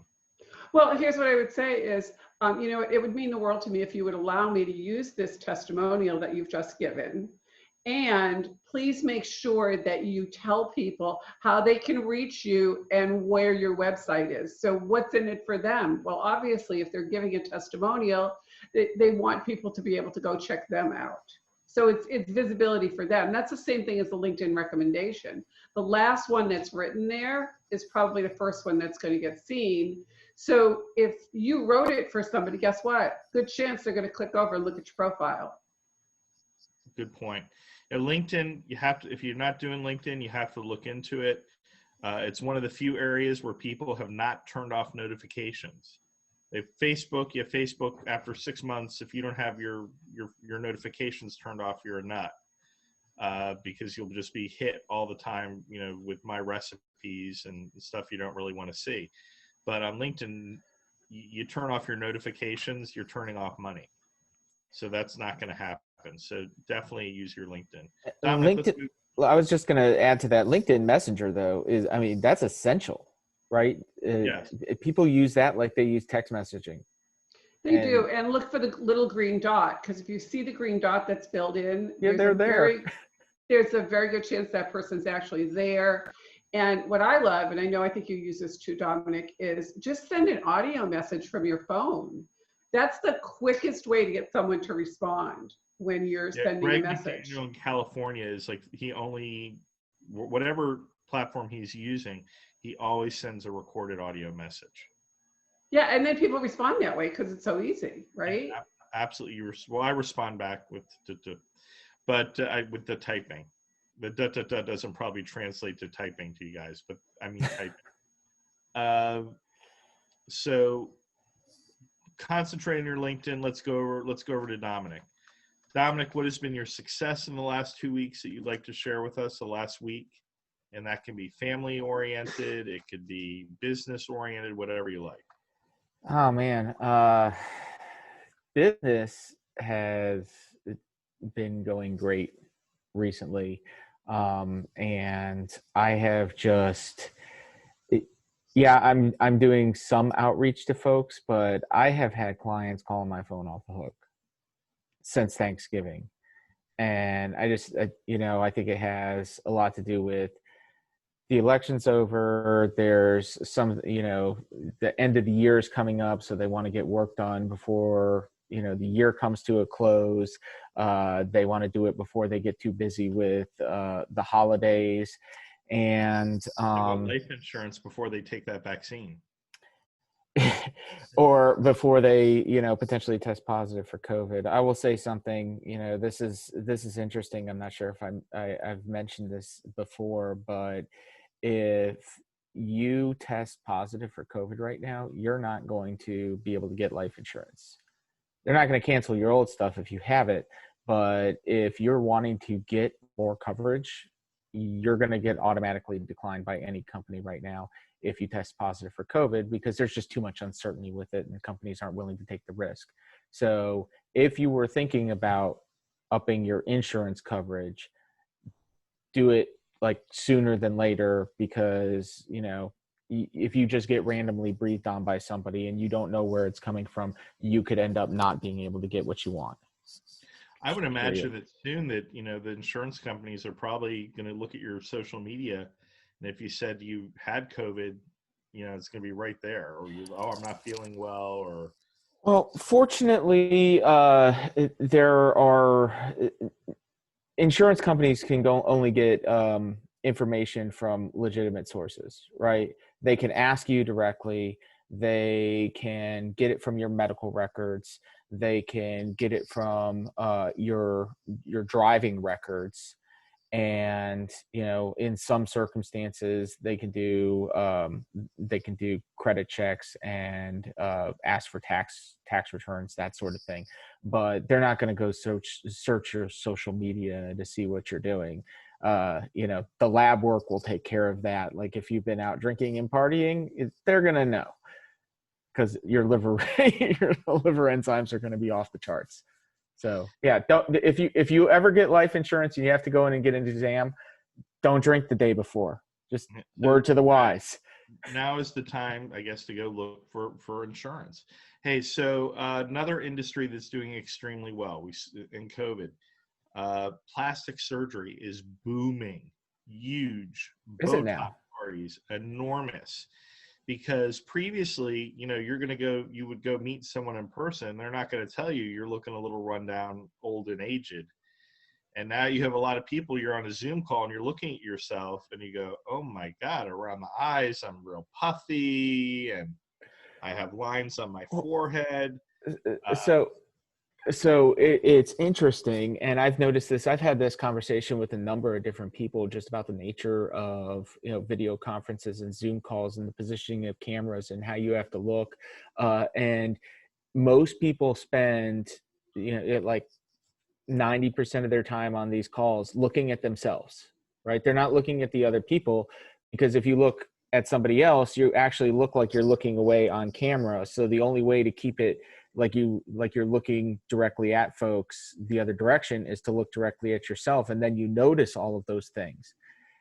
Well, here's what I would say is, you know, it would mean the world to me if you would allow me to use this testimonial that you've just given. And please make sure that you tell people how they can reach you and where your website is. So what's in it for them? Well, obviously, if they're giving a testimonial, they want people to be able to go check them out. So it's visibility for them. That's the same thing as the LinkedIn recommendation. The last one that's written there is probably the first one that's going to get seen. So if you wrote it for somebody, guess what? Good chance they're going to click over and look at your profile. Good point. At LinkedIn, you have to, if you're not doing LinkedIn, you have to look into it. It's one of the few areas where people have not turned off notifications. If Facebook, you have Facebook after 6 months, if you don't have your notifications turned off, you're a nut. Because you'll just be hit all the time, you know, with my recipes and stuff you don't really want to see. But on LinkedIn, you turn off your notifications, you're turning off money. So that's not going to happen. So definitely use your LinkedIn. LinkedIn, well, I was just going to add to that. LinkedIn Messenger, though, is, I mean, that's essential, right? Yes. People use that like they use text messaging. They do, and look for the little green dot, because if you see the green dot that's filled in, yeah, they're there. There's a very good chance that person's actually there. And what I love, and I think you use this too, Domenic, is just send an audio message from your phone. That's the quickest way to get someone to respond when you're sending a message. You know, in California is like whatever platform he's using, he always sends a recorded audio message. Yeah, and then people respond that way because it's so easy, right? Yeah, absolutely. Well, I respond back with but with the typing. The doesn't probably translate to typing to you guys, but I mean typing. So concentrate on your LinkedIn. Let's go over to Domenic. Domenic, what has been your success in the last 2 weeks that you'd like to share with us? The last week, and that can be family oriented, it could be business oriented, whatever you like. Oh man, business has been going great recently, and I have just, I'm doing some outreach to folks, but I have had clients calling my phone off the hook since Thanksgiving, and I just, I think it has a lot to do with the election's over. There's some, the end of the year is coming up, so they want to get work done before, the year comes to a close. They want to do it before they get too busy with the holidays, and life insurance before they take that vaccine. Or before they, potentially test positive for COVID. I will say something, this is interesting. I'm not sure if I've mentioned this before, but if you test positive for COVID right now, you're not going to be able to get life insurance. They're not going to cancel your old stuff if you have it, but if you're wanting to get more coverage, you're going to get automatically declined by any company right now if you test positive for COVID, because there's just too much uncertainty with it and companies aren't willing to take the risk. So if you were thinking about upping your insurance coverage, do it like sooner than later, because, you know, if you just get randomly breathed on by somebody and you don't know where it's coming from, you could end up not being able to get what you want. I would imagine that soon that, you know, the insurance companies are probably going to look at your social media. And if you said you had COVID, you know, it's going to be right there. Or you, oh, I'm not feeling well. Or, well, fortunately, there are insurance companies can only get information from legitimate sources, right? They can ask you directly. They can get it from your medical records. They can get it from your driving records. And, you know, in some circumstances, they can do credit checks and ask for tax returns, that sort of thing. But they're not going to go search your social media to see what you're doing. You know, the lab work will take care of that. Like if you've been out drinking and partying, they're going to know, because your liver enzymes are going to be off the charts. So yeah, if you ever get life insurance and you have to go in and get an exam, don't drink the day before. Just word to the wise. Now is the time, I guess, to go look for insurance. Hey, so another industry that's doing extremely well in COVID, plastic surgery is booming, huge. Is it now? Parties, enormous. Because previously, you know, you would go meet someone in person. They're not going to tell you you're looking a little rundown, old and aged. And now you have a lot of people, you're on a Zoom call and you're looking at yourself and you go, oh my God, around the eyes, I'm real puffy and I have lines on my forehead. So it's interesting, and I've noticed this. I've had this conversation with a number of different people just about the nature of, you know, video conferences and Zoom calls and the positioning of cameras and how you have to look. And most people spend, you know, like 90% of their time on these calls looking at themselves, right? They're not looking at the other people, because if you look at somebody else, you actually look like you're looking away on camera. So the only way to keep it like you're looking directly at folks the other direction is to look directly at yourself, and then you notice all of those things.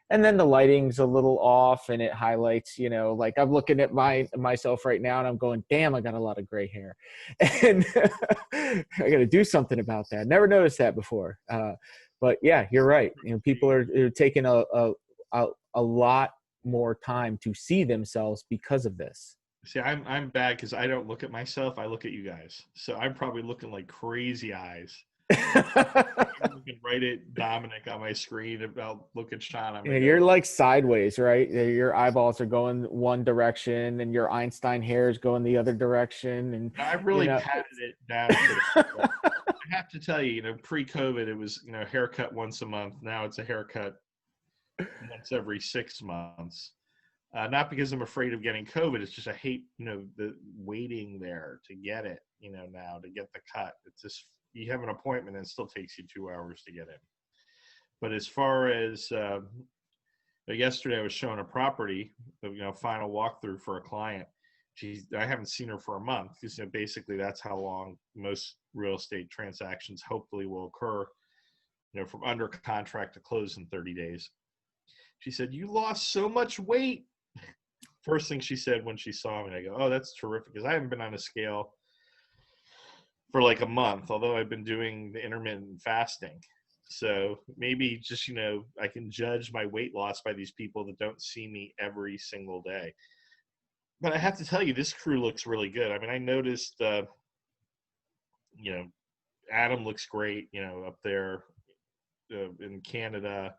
And then the lighting's a little off and it highlights, you know, like I'm looking at myself right now and I'm going, damn, I got a lot of gray hair and I got to do something about that. Never noticed that before. But yeah, you're right. You know, people are taking a lot more time to see themselves because of this. See, I'm bad because I don't look at myself. I look at you guys. So I'm probably looking like crazy eyes. I'm looking right at Domenic on my screen. I'll look at Shaun. Yeah, you're like sideways, right? Your eyeballs are going one direction and your Einstein hair is going the other direction. And I've really patted it down. I have to tell you, you know, pre-COVID, it was, you know, haircut once a month. Now it's a haircut once every 6 months. Not because I'm afraid of getting COVID. It's just I hate, you know, the waiting there to get it, you know, now to get the cut. It's just, you have an appointment and it still takes you 2 hours to get in. But as far as yesterday, I was showing a property, you know, final walkthrough for a client. I haven't seen her for a month because, you know, basically that's how long most real estate transactions hopefully will occur, you know, from under contract to close in 30 days. She said, "You lost so much weight." First thing she said when she saw me, I go, "Oh, that's terrific," because I haven't been on a scale for like a month, although I've been doing the intermittent fasting. So maybe just, you know, I can judge my weight loss by these people that don't see me every single day. But I have to tell you, this crew looks really good. I mean, I noticed, you know, Adam looks great, you know, up there in Canada.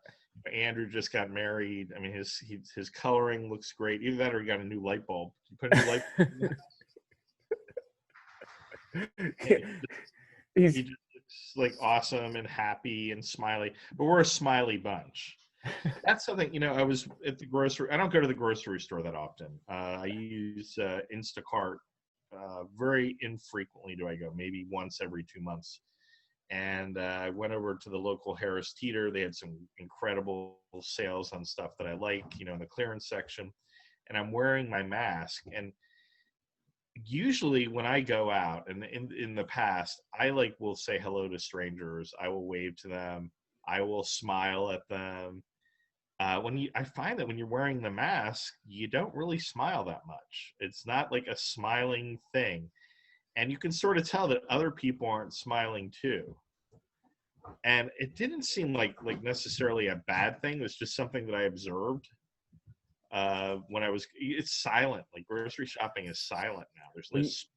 Andrew just got married. I mean, his coloring looks great. Either that or he got a new light bulb. You put a new light bulb in he just looks like awesome and happy and smiley. But we're a smiley bunch. That's something, I was at the grocery. I don't go to the grocery store that often. I use Instacart. Very infrequently do I go, maybe once every 2 months. And I went over to the local Harris Teeter. They had some incredible sales on stuff that I like, in the clearance section. And I'm wearing my mask. And usually when I go out, and in the past, I will say hello to strangers. I will wave to them. I will smile at them. I find that when you're wearing the mask, you don't really smile that much. It's not like a smiling thing. And you can sort of tell that other people aren't smiling too. And it didn't seem like necessarily a bad thing. It was just something that I observed it's silent. Like grocery shopping is silent now. There's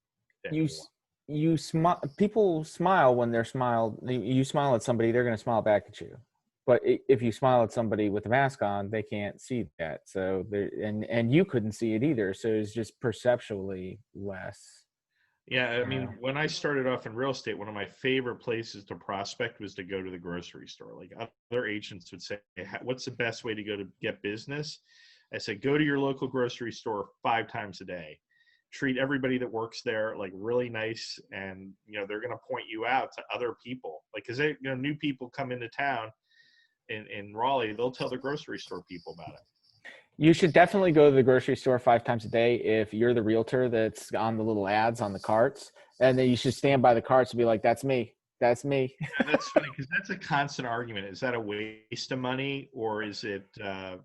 no people smile when they're smiled. You smile at somebody, they're going to smile back at you. But if you smile at somebody with a mask on, they can't see that. So and you couldn't see it either. So it's just perceptually less. Yeah, I mean, when I started off in real estate, one of my favorite places to prospect was to go to the grocery store. Like other agents would say, what's the best way to go to get business? I said, go to your local grocery store 5 times a day. Treat everybody that works there like really nice, and they're going to point you out to other people. Like, because new people come into town in Raleigh, they'll tell the grocery store people about it. You should definitely go to the grocery store 5 times a day if you're the realtor that's on the little ads on the carts. And then you should stand by the carts and be like, that's me. That's me. Yeah, that's funny because that's a constant argument. Is that a waste of money, or is it, a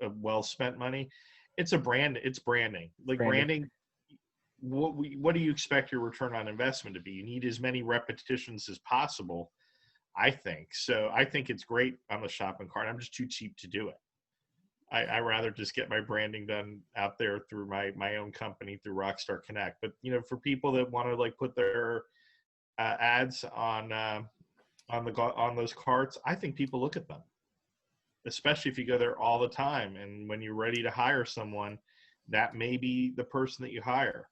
well-spent money? It's branding. Like branding. What do you expect your return on investment to be? You need as many repetitions as possible, I think. So I think it's great on the shopping cart. I'm just too cheap to do it. I rather just get my branding done out there through my own company, through Rockstar Connect. But for people that want to put their ads on those carts, I think people look at them, especially if you go there all the time. And when you're ready to hire someone, that may be the person that you hire.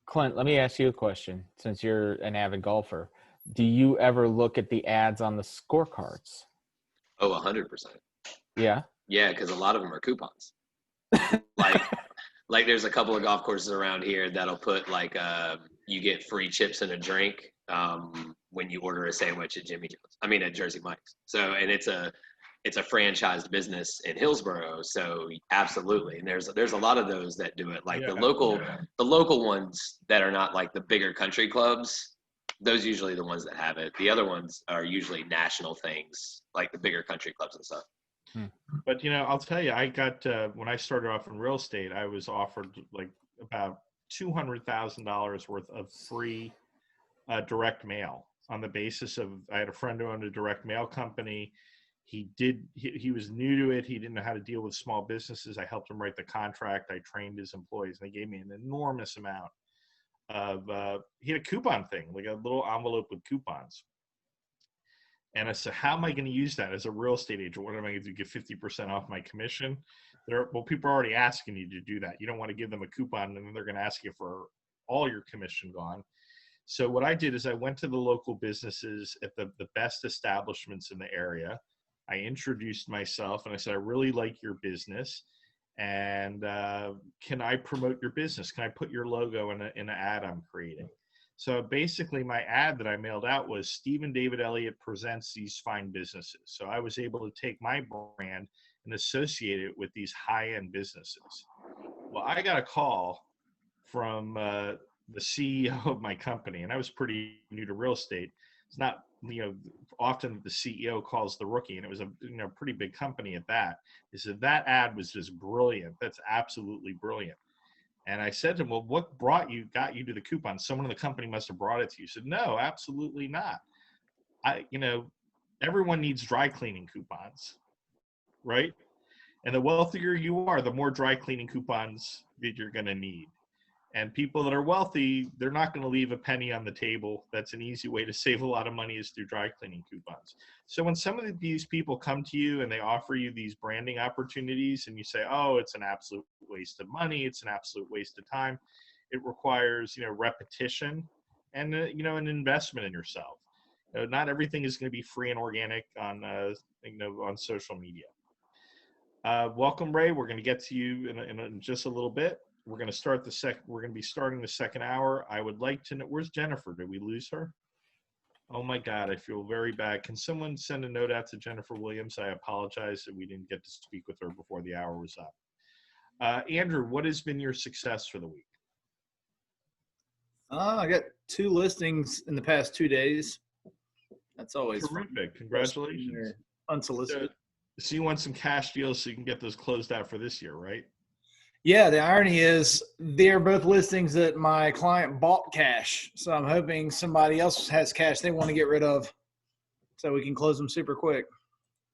Clint, let me ask you a question. Since you're an avid golfer, do you ever look at the ads on the scorecards? Oh, 100%. Yeah. Yeah, because a lot of them are coupons. like there's a couple of golf courses around here that'll put you get free chips and a drink when you order a sandwich at at Jersey Mike's. So, and it's a franchised business in Hillsborough. So absolutely. And there's a lot of those that do it. The local ones that are not like the bigger country clubs, those are usually the ones that have it. The other ones are usually national things, like the bigger country clubs and stuff. But I'll tell you, I got when I started off in real estate, I was offered about $200,000 worth of free direct mail on the basis of I had a friend who owned a direct mail company. He was new to it. He didn't know how to deal with small businesses. I helped him write the contract. I trained his employees, and they gave me an enormous amount of. He had a coupon thing, like a little envelope with coupons. And I said, how am I going to use that as a real estate agent? What am I going to do? Get 50% off my commission? People are already asking you to do that. You don't want to give them a coupon, and then they're going to ask you for all your commission gone. So what I did is I went to the local businesses at the best establishments in the area. I introduced myself, and I said, I really like your business. And can I promote your business? Can I put your logo in an ad I'm creating? So basically my ad that I mailed out was Stephen David Elliott presents these fine businesses. So I was able to take my brand and associate it with these high-end businesses. Well, I got a call from the CEO of my company, and I was pretty new to real estate. It's not, often the CEO calls the rookie, and it was a pretty big company at that. He said, that ad was just brilliant. That's absolutely brilliant. And I said to him, well, what got you to the coupon? Someone in the company must have brought it to you. He said, no, absolutely not. Everyone needs dry cleaning coupons, right? And the wealthier you are, the more dry cleaning coupons that you're going to need. And people that are wealthy, they're not going to leave a penny on the table. That's an easy way to save a lot of money, is through dry cleaning coupons. So when some of these people come to you and they offer you these branding opportunities and you say, oh, it's an absolute waste of money, it's an absolute waste of time, it requires, repetition and, an investment in yourself. Not everything is going to be free and organic on on social media. Welcome, Ray. We're going to get to you in just a little bit. We're going to start we're going to be starting the second hour. I would like to know, where's Jennifer? Did we lose her? Oh my God, I feel very bad. Can someone send a note out to Jennifer Williams? I apologize that we didn't get to speak with her before the hour was up. Andrew, what has been your success for the week? I got 2 listings in the past 2 days. That's always terrific. Fun. Congratulations. Unsolicited. So you want some cash deals so you can get those closed out for this year, right? Yeah, the irony is they're both listings that my client bought cash. So I'm hoping somebody else has cash they want to get rid of so we can close them super quick.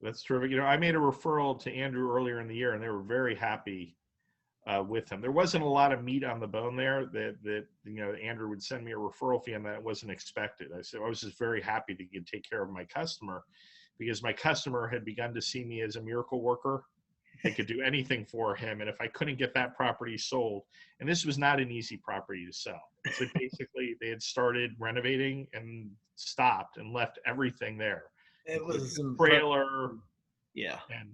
That's terrific. I made a referral to Andrew earlier in the year, and they were very happy with him. There wasn't a lot of meat on the bone there that Andrew would send me a referral fee, and that wasn't expected. I was just very happy to take care of my customer because my customer had begun to see me as a miracle worker. They could do anything for him. And if I couldn't get that property sold, and this was not an easy property to sell. So basically they had started renovating and stopped and left everything there. It was a trailer, yeah, and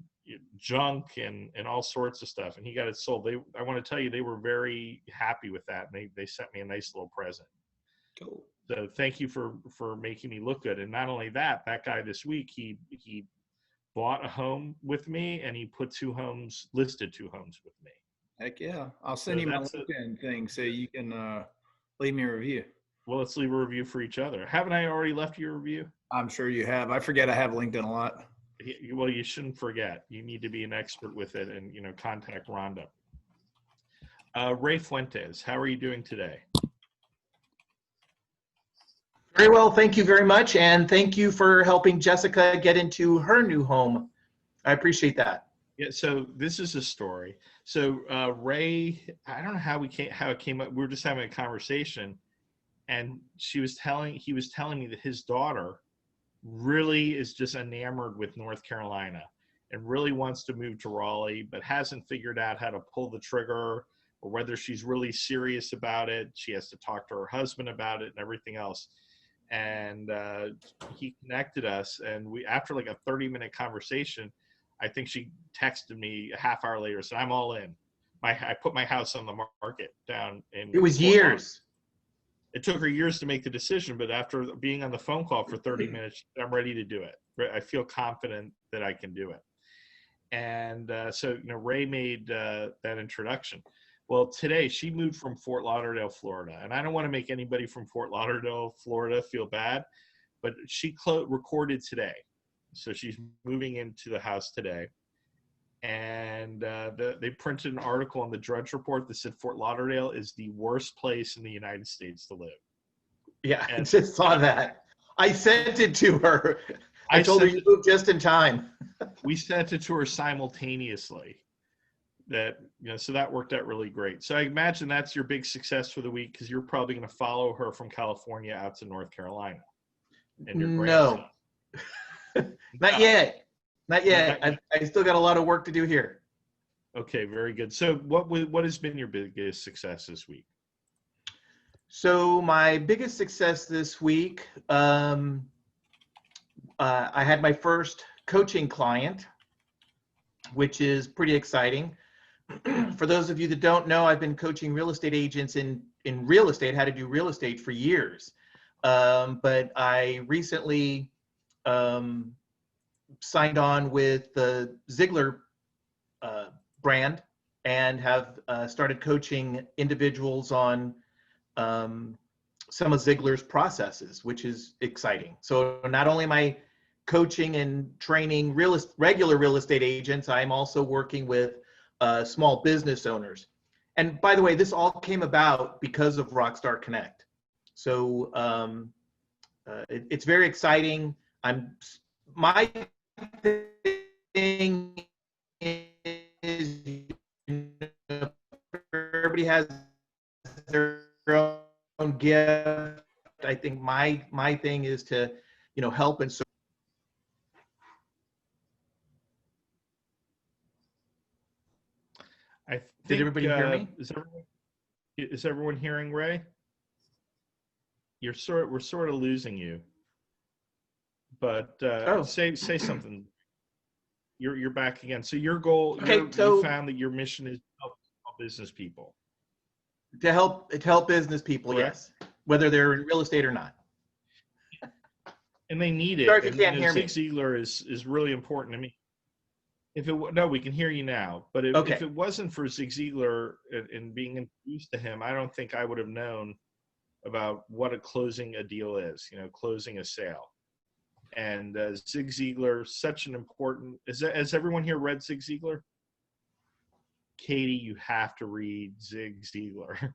junk and all sorts of stuff. And he got it sold. I want to tell you, they were very happy with that. And they sent me a nice little present. Cool. So thank you for making me look good. And not only that guy this week, he bought a home with me, and he listed 2 homes with me. Heck yeah. I'll send you my LinkedIn thing so you can leave me a review. Well, let's leave a review for each other. Haven't I already left you a review? I'm sure you have. I forget I have LinkedIn a lot. Well, you shouldn't forget. You need to be an expert with it and, contact Rhonda. Ray Fuentes, how are you doing today? Very well, thank you very much, and thank you for helping Jessica get into her new home. I appreciate that. Yeah, so this is a story. So Ray, I don't know how it came up. We were just having a conversation, and he was telling me that his daughter really is just enamored with North Carolina and really wants to move to Raleigh, but hasn't figured out how to pull the trigger or whether she's really serious about it. She has to talk to her husband about it and everything else. And he connected us, and after like a 30-minute conversation, I think she texted me a half hour later, said, "I'm all in. I put my house on the market down in." It was years. It took her years to make the decision, but after being on the phone call for 30 minutes, I'm ready to do it. I feel confident that I can do it. And so Ray made that introduction. Well, today she moved from Fort Lauderdale, Florida. And I don't want to make anybody from Fort Lauderdale, Florida feel bad, but she recorded today. So she's moving into the house today. And they printed an article on the Drudge Report that said Fort Lauderdale is the worst place in the United States to live. Yeah, I just saw that. I sent it to her. I told her you moved just in time. We sent it to her simultaneously. So that worked out really great. So I imagine that's your big success for the week, because you're probably going to follow her from California out to North Carolina. No, not yet. Not yet. I still got a lot of work to do here. Okay, very good. So what has been your biggest success this week? So my biggest success this week, I had my first coaching client, which is pretty exciting. For those of you that don't know, I've been coaching real estate agents in real estate, how to do real estate for years. But I recently signed on with the Ziegler brand and have started coaching individuals on some of Ziegler's processes, which is exciting. So not only am I coaching and training regular real estate agents, I'm also working with small business owners. And by the way, this all came about because of Rockstar Connect. So it's very exciting. My thing is, everybody has their own gift. I think my thing is to, help and serve. Did everybody hear me? Is everyone hearing Ray? We're sort of losing you. but say something. You're back again. So your goal, Okay, you found that your mission is to help business people. To help business people, Correct. yes, whether they're in real estate or not. And they need it. Sorry if you And, can't hear me. Zig Ziglar is really important to me. No, we can hear you now. But if it wasn't for Zig Ziglar and being introduced to him, I don't think I would have known about what closing a deal is. Closing a sale. And Zig Ziglar, such an important. Has everyone here read Zig Ziglar? Katie, you have to read Zig Ziglar.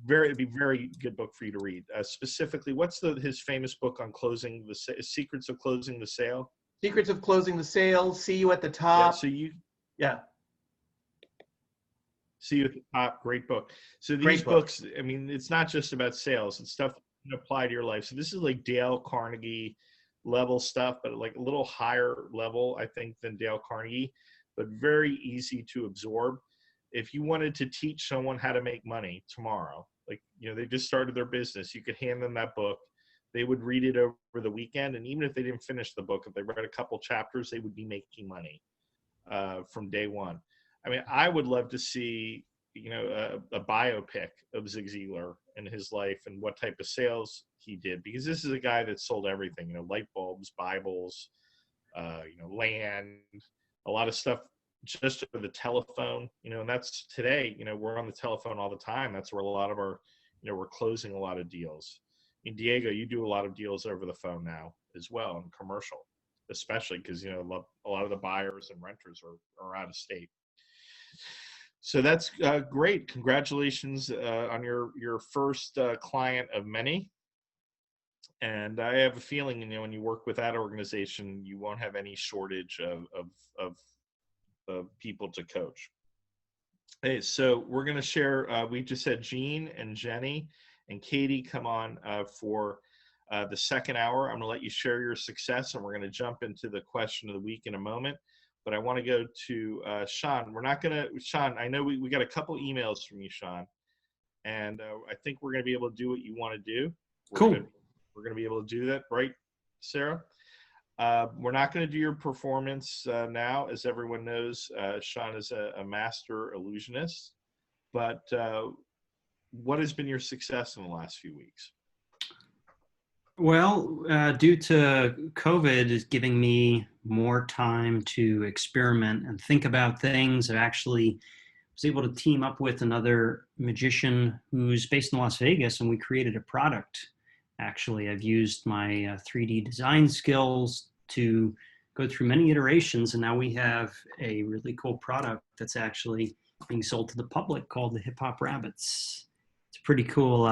It'd be very good book for you to read. Specifically, what's his famous book on closing the Secrets of Closing the Sale? Secrets of Closing the Sale. See You at the Top. See You at the Top. Great book. So these books, I mean, it's not just about sales. It's stuff you can apply to your life. So this is like Dale Carnegie level stuff, but like a little higher level, I think, than Dale Carnegie, but very easy to absorb. If you wanted to teach someone how to make money tomorrow, they just started their business, you could hand them that book. They would read it over the weekend. And even if they didn't finish the book, if they read a couple chapters, they would be making money from day one. I mean, I would love to see, a biopic of Zig Ziglar and his life and what type of sales he did, because this is a guy that sold everything, light bulbs, Bibles, land, a lot of stuff just over the telephone, and that's today, we're on the telephone all the time. That's where a lot of our, we're closing a lot of deals. And Diego, you do a lot of deals over the phone now as well, and commercial, especially because, a lot of the buyers and renters are out of state. So that's great. Congratulations on your first client of many. And I have a feeling, when you work with that organization, you won't have any shortage of people to coach. Hey, so we're going to share, we just had Jean and Jenny and Katie come on for the second hour. I'm going to let you share your success, and we're going to jump into the question of the week in a moment. But I want to go to Shaun. Shaun, I know we got a couple emails from you, Shaun, and I think we're going to be able to do what you want to do. We're going to be able to do that, right, Sarah? We're not going to do your performance now. As everyone knows, Shaun is a master illusionist. But what has been your success in the last few weeks? Well, due to COVID is giving me more time to experiment and think about things. I actually was able to team up with another magician who's based in Las Vegas, and we created a product. Actually, I've used my 3D design skills to go through many iterations, and now we have a really cool product that's actually being sold to the public called the Hip Hop Rabbits. It's pretty cool.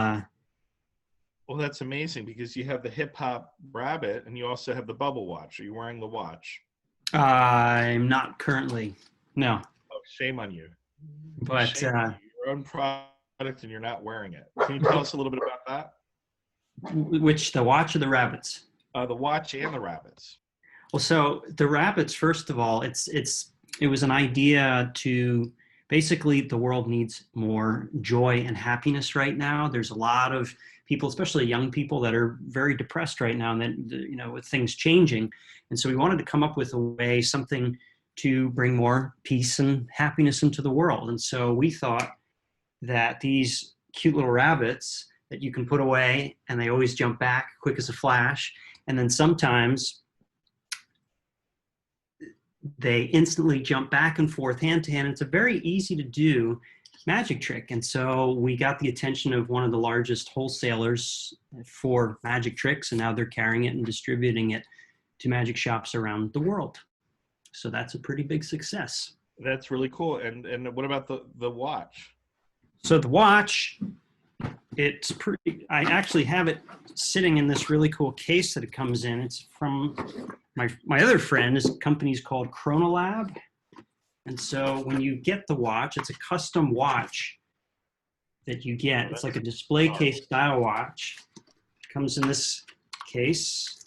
Well, that's amazing, because you have the Hip Hop Rabbit and you also have the Bubble Watch. Are you wearing the watch? I'm not currently. No. Oh, shame on you. But your own product and you're not wearing it. Can you tell us a little bit about that? Which, the watch or the rabbits? The watch and the rabbits. Well, so the rabbits, first of all, it was an idea to basically, the world needs more joy and happiness right now. There's a lot of people, especially young people, that are very depressed right now, and then, with things changing. And so we wanted to come up with a way, something to bring more peace and happiness into the world. And so we thought that these cute little rabbits that you can put away, and they always jump back quick as a flash. And then sometimes they instantly jump back and forth hand to hand. It's a very easy to do magic trick. And so we got the attention of one of the largest wholesalers for magic tricks, and now they're carrying it and distributing it to magic shops around the world. So that's a pretty big success. That's really cool. And what about the watch? So the watch, it's pretty, I actually have it sitting in this really cool case that it comes in. It's from my other friend. His company's called Chronolab. And so when you get the watch, it's a custom watch that you get. It's like a display case style watch. It comes in this case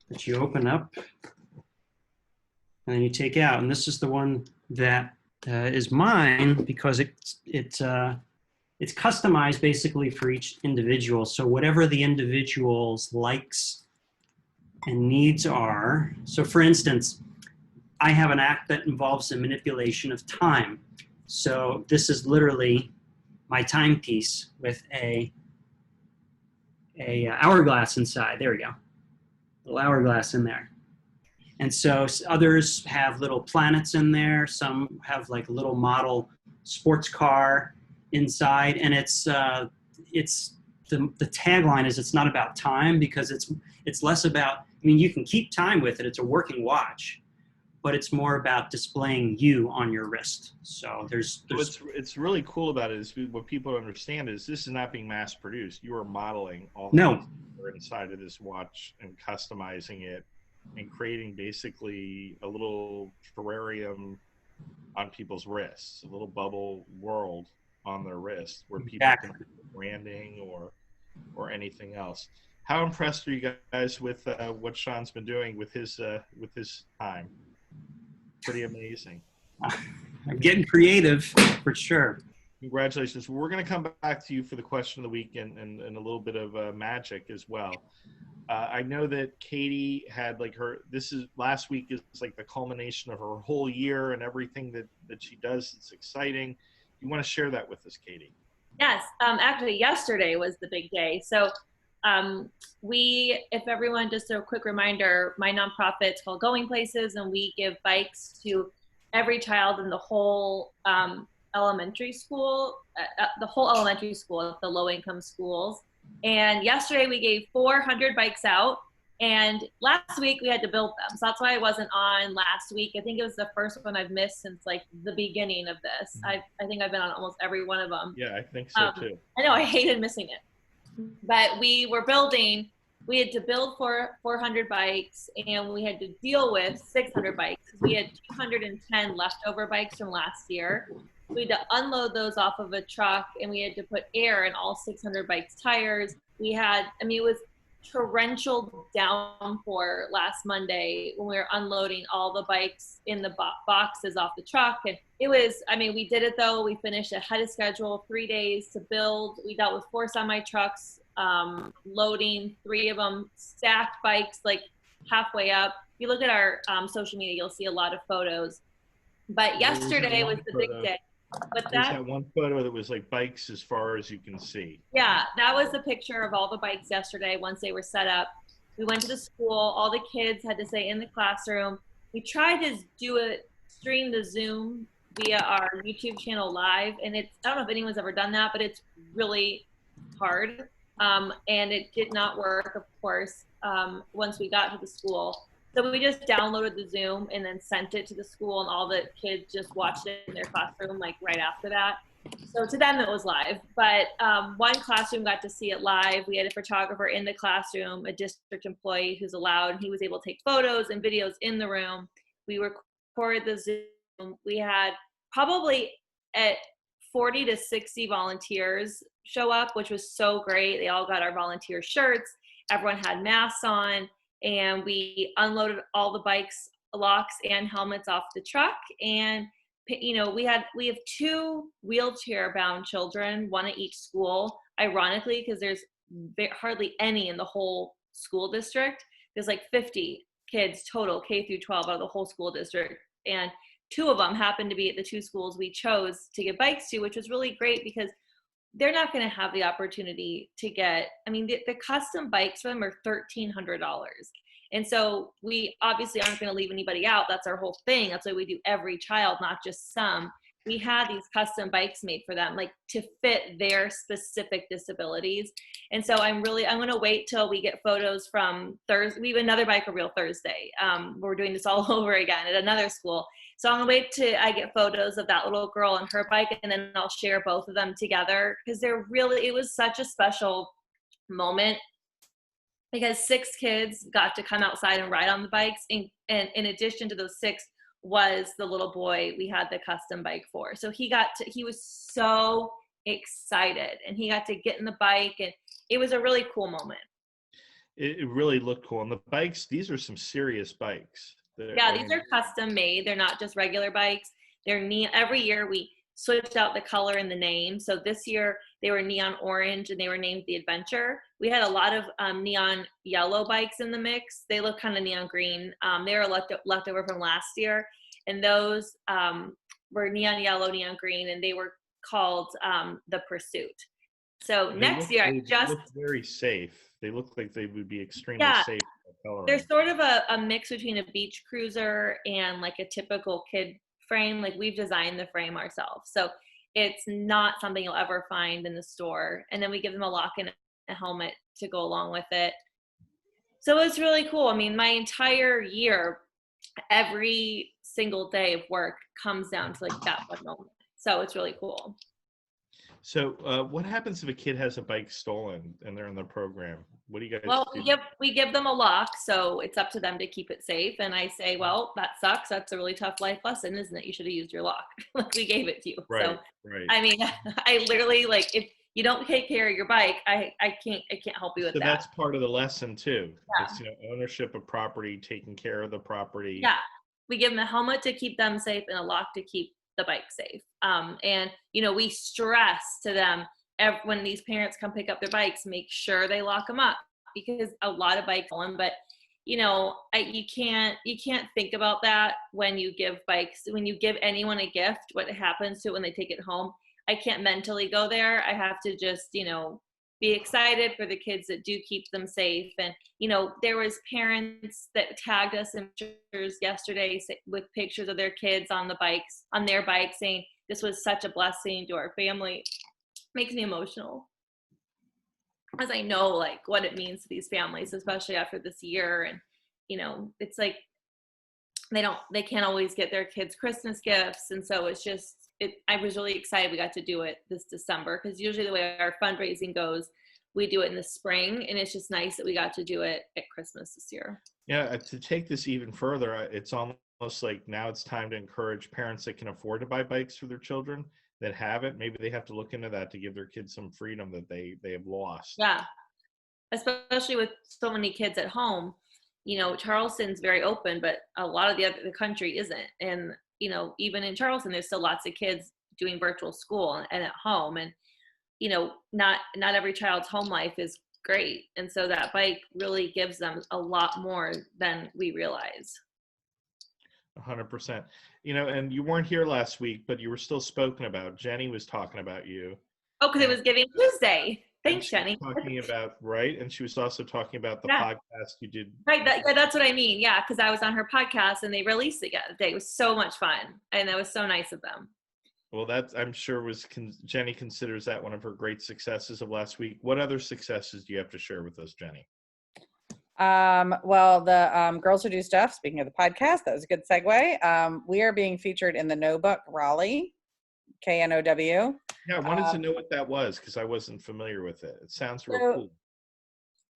that you open up and then you take out. And this is the one that is mine, because it's customized basically for each individual. So whatever the individual's likes And needs are, so for instance, I have an act that involves the manipulation of time. So this is literally my timepiece with a hourglass inside. There we go. Little hourglass in there. And so others have little planets in there. Some have like a little model sports car inside. And it's the tagline is it's not about time, because it's less about, I mean, you can keep time with it. It's a working watch, but it's more about displaying you on your wrist. So what's really cool about it is what people don't understand is this is not being mass produced. You are modeling all No. the things that are inside of this watch and customizing it and creating basically a little terrarium on people's wrists, a little bubble world on their wrist where people can do branding or anything else. How impressed are you guys with what Shaun's been doing with his time? Pretty amazing. I'm getting creative for sure. Congratulations. We're going to come back to you for the question of the week and a little bit of magic as well. I know that Katie had like last week is like the culmination of her whole year and everything that she does. It's exciting. You want to share that with us, Katie? Yes. Actually, yesterday was the big day. So if everyone, just a quick reminder, my nonprofit's called Going Places, and we give bikes to every child in the whole elementary school, at the low-income schools. And yesterday we gave 400 bikes out, and last week we had to build them. So that's why I wasn't on last week. I think it was the first one I've missed since like the beginning of this. I think I've been on almost every one of them. Yeah, I think so too. I know, I hated missing it. But we had to build 400 bikes, and we had to deal with 600 bikes. We had 210 leftover bikes from last year. We had to unload those off of a truck, and we had to put air in all 600 bikes' tires. It was torrential downpour last Monday when we were unloading all the bikes in the boxes off the truck. And we did it though. We finished ahead of schedule, 3 days to build. We dealt with 4 semi-trucks, loading 3 of them, stacked bikes like halfway up. If you look at our social media, you'll see a lot of photos. But yesterday was the big day. But there's that one photo that was like bikes as far as you can see. Yeah, that was a picture of all the bikes yesterday once they were set up. We went to the school. All the kids had to stay in the classroom. We tried to stream the Zoom via our YouTube channel live, and I don't know if anyone's ever done that, but it's really hard. And it did not work, of course, once we got to the school. So we just downloaded the Zoom and then sent it to the school, and all the kids just watched it in their classroom like right after that. So to them it was live, but one classroom got to see it live. We had a photographer in the classroom, a district employee who's allowed, and he was able to take photos and videos in the room. We recorded the Zoom. We had probably at 40 to 60 volunteers show up, which was so great. They all got our volunteer shirts. Everyone had masks on. And we unloaded all the bikes, locks, and helmets off the truck. And, we have 2 wheelchair-bound children, 1 at each school, ironically, because there's hardly any in the whole school district. There's like 50 kids total, K through 12, out of the whole school district. And 2 of them happened to be at the 2 schools we chose to give bikes to, which was really great because they're not going to have the opportunity to get, the custom bikes for them are $1,300. And so we obviously aren't going to leave anybody out. That's our whole thing. That's why we do every child, not just some. We had these custom bikes made for them, like to fit their specific disabilities. And so I'm going to wait till we get photos from Thursday. We have another Bike Reveal Thursday. We're doing this all over again at another school. So I'm gonna wait till I get photos of that little girl and her bike, and then I'll share both of them together, because it was such a special moment, because 6 kids got to come outside and ride on the bikes. And in addition to those 6 was the little boy we had the custom bike for. So he was so excited, and he got to get in the bike, and it was a really cool moment. It really looked cool. And the bikes, these are some serious bikes. These are custom made. They're not just regular bikes. Every year we switched out the color and the name. So this year they were neon orange, and they were named the Adventure. we had a lot of neon yellow bikes in the mix. They look kind of neon green. They were left over from last year, and those were neon yellow, neon green, and they were called the Pursuit. So next year, they look very safe. They look like they would be extremely safe. They're sort of a mix between a beach cruiser and like a typical kid frame. Like we've designed the frame ourselves, so it's not something you'll ever find in the store. And then we give them a lock and a helmet to go along with it. So it's really cool. I mean, my entire year, every single day of work comes down to like that one moment. So it's really cool. So what happens if a kid has a bike stolen and they're in the program? What do you guys do? We give them a lock, so it's up to them to keep it safe. And I say, well, that sucks. That's a really tough life lesson, isn't it? You should have used your lock. Like we gave it to you. Right, so, right. I mean, I literally, like, if you don't take care of your bike, I can't help you with that. So that's part of the lesson too. Yeah. It's, ownership of property, taking care of the property. Yeah, we give them a helmet to keep them safe and a lock to keep the bike safe. And we stress to them when these parents come pick up their bikes, make sure they lock them up, because a lot of bikes stolen. But you can't think about that when you give bikes. When you give anyone a gift, what happens to it when they take it home? I can't mentally go there. I have to just be excited for the kids that do keep them safe. And there was parents that tagged us in pictures yesterday with pictures of their kids on their bikes, saying this was such a blessing to our family. Makes me emotional, as I know like what it means to these families, especially after this year. And it's like they can't always get their kids Christmas gifts, and so it's just I was really excited we got to do it this December, because usually the way our fundraising goes, we do it in the spring, and it's just nice that we got to do it at Christmas this year. Yeah, to take this even further, it's almost like now it's time to encourage parents that can afford to buy bikes for their children that haven't. Maybe they have to look into that to give their kids some freedom that they have lost. Yeah, especially with so many kids at home. Charleston's very open, but a lot of the country isn't. And even in Charleston, there's still lots of kids doing virtual school and at home. And not every child's home life is great. And so that bike really gives them a lot more than we realize. 100%. And you weren't here last week, but you were still spoken about. Jenny was talking about you. Oh, because it was Giving Tuesday. Thanks, Jenny. Talking about, right? And she was also talking about the podcast you did. Right. That's what I mean. Yeah, because I was on her podcast and they released it yesterday. It was so much fun. And that was so nice of them. Well, I'm sure Jenny considers that one of her great successes of last week. What other successes do you have to share with us, Jenny? Well, the Girls Who Do Stuff, speaking of the podcast, that was a good segue. We are being featured in the No Book Raleigh, KNOW. Yeah, I wanted to know what that was, because I wasn't familiar with it. It sounds real cool.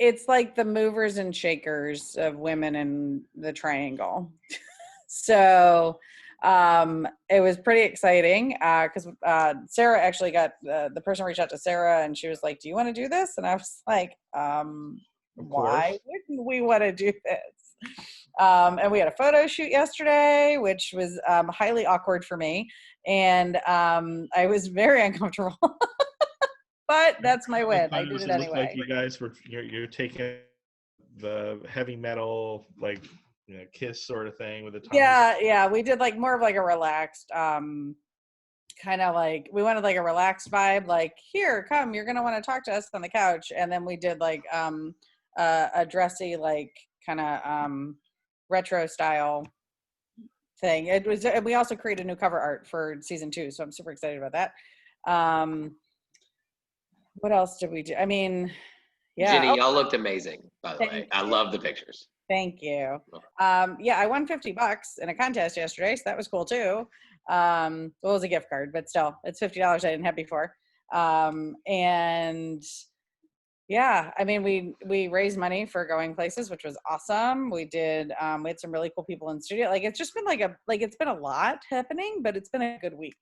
It's like the movers and shakers of women in the triangle. So it was pretty exciting because Sarah actually got the person reached out to Sarah and she was like, do you want to do this? And I was like, why wouldn't we want to do this? And we had a photo shoot yesterday, which was highly awkward for me. And I was very uncomfortable, but that's my win. I did it anyway. Like you guys were, you're taking the heavy metal, like, Kiss sort of thing with the tongue. Yeah. We did like more of like a relaxed, kind of like, we wanted like a relaxed vibe, like, here, come, you're going to want to talk to us on the couch. And then we did like a dressy, like kind of retro style thing. It was, and we also created new cover art for season 2, so I'm super excited about that. What else did we do? I mean, yeah. Jenny, y'all looked amazing, by the way. I love the pictures. Thank you. Yeah, I won $50 in a contest yesterday, so that was cool too. Well, it was a gift card, but still, it's $50 I didn't have before. And yeah, I mean, we raised money for Going Places, which was awesome. We did, we had some really cool people in studio. Like, it's just been it's been a lot happening, but it's been a good week.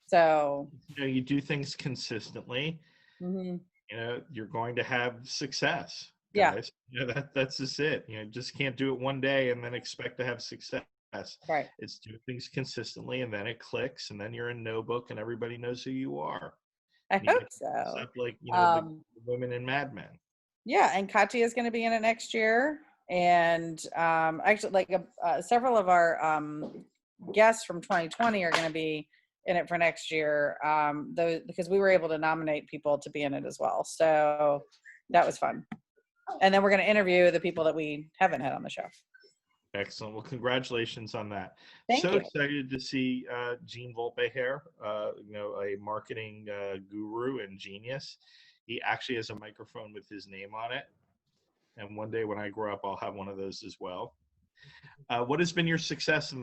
So, you do things consistently, you're going to have success. Guys. Yeah. That's just it. Just can't do it one day and then expect to have success. Right. It's do things consistently and then it clicks and then you're in No Book and everybody knows who you are. I hope so. Except like, the women in Mad Men. Yeah, and Katya is going to be in it next year, and actually, like several of our guests from 2020 are going to be in it for next year. Because we were able to nominate people to be in it as well, so that was fun. And then we're going to interview the people that we haven't had on the show. Excellent. Well, congratulations on that. Thank you. Excited to see Gene Volpe here, a marketing guru and genius. He actually has a microphone with his name on it. And one day when I grow up, I'll have one of those as well. What has been your success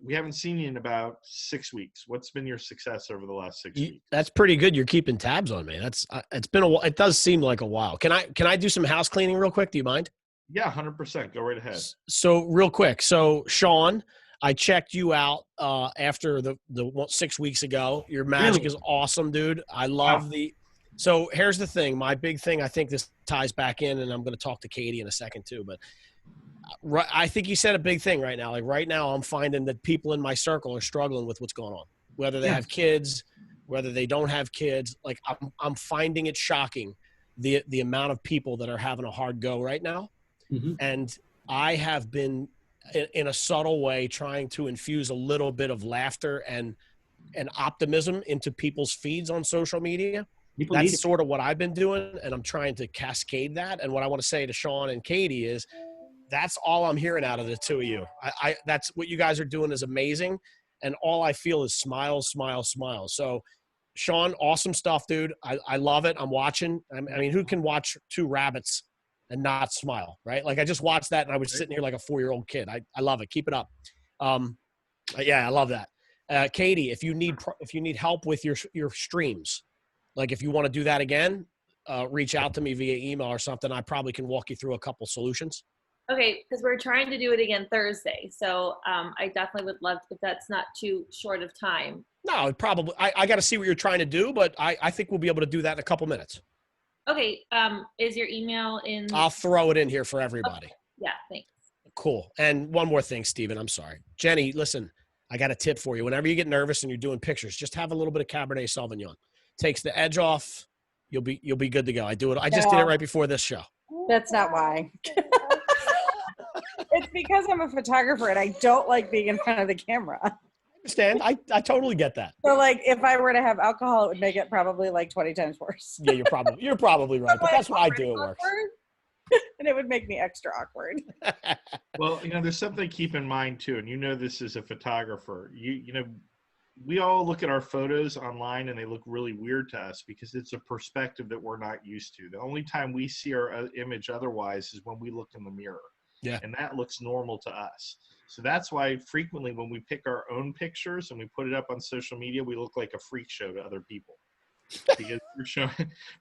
we haven't seen you in about 6 weeks. What's been your success over the last 6 weeks? That's pretty good. You're keeping tabs on me. It's been a while. It does seem like a while. Can I do some house cleaning real quick? Do you mind? Yeah, 100%. Go right ahead. So real quick. So Shaun, I checked you out after the 6 weeks ago. Your magic is awesome, dude. I love So here's the thing. My big thing, I think this ties back in, and I'm going to talk to Katie in a second too, but I think you said a big thing right now. Like right now, I'm finding that people in my circle are struggling with what's going on, whether they have kids, whether they don't have kids. Like I'm finding it shocking, the amount of people that are having a hard go right now. Mm-hmm. And I have been in a subtle way trying to infuse a little bit of laughter and optimism into people's feeds on social media. That's sort of what I've been doing, and I'm trying to cascade that. And what I want to say to Shaun and Katie is, that's all I'm hearing out of the two of you. That's what you guys are doing is amazing. And all I feel is smiles, smiles, smiles. So Shaun, awesome stuff, dude. I love it. I'm watching. I mean, who can watch two rabbits and not smile, right? Like I just watched that and I was sitting here like a 4-year-old kid. I love it. Keep it up. Yeah, I love that. Katie, if you need help with your streams, like if you want to do that again, reach out to me via email or something. I probably can walk you through a couple solutions. Okay, because we're trying to do it again Thursday. So I definitely would love to, if that's not too short of time. No, probably. I got to see what you're trying to do, but I think we'll be able to do that in a couple minutes. Okay, is your email in? I'll throw it in here for everybody. Okay. Yeah, thanks. Cool. And one more thing, Steven, I'm sorry. Jenny, listen, I got a tip for you. Whenever you get nervous and you're doing pictures, just have a little bit of Cabernet Sauvignon. Takes the edge off. You'll be good to go. I just did it right before this show. That's not why. It's because I'm a photographer and I don't like being in front of the camera. I understand. I totally get that. So like if I were to have alcohol, it would make it probably like 20 times worse. Yeah, you're probably right. But that's what I do. It works. And it would make me extra awkward. Well, there's something to keep in mind too, and this as a photographer. We all look at our photos online and they look really weird to us because it's a perspective that we're not used to. The only time we see our image otherwise is when we look in the mirror. Yeah. And that looks normal to us. So that's why frequently when we pick our own pictures and we put it up on social media, we look like a freak show to other people because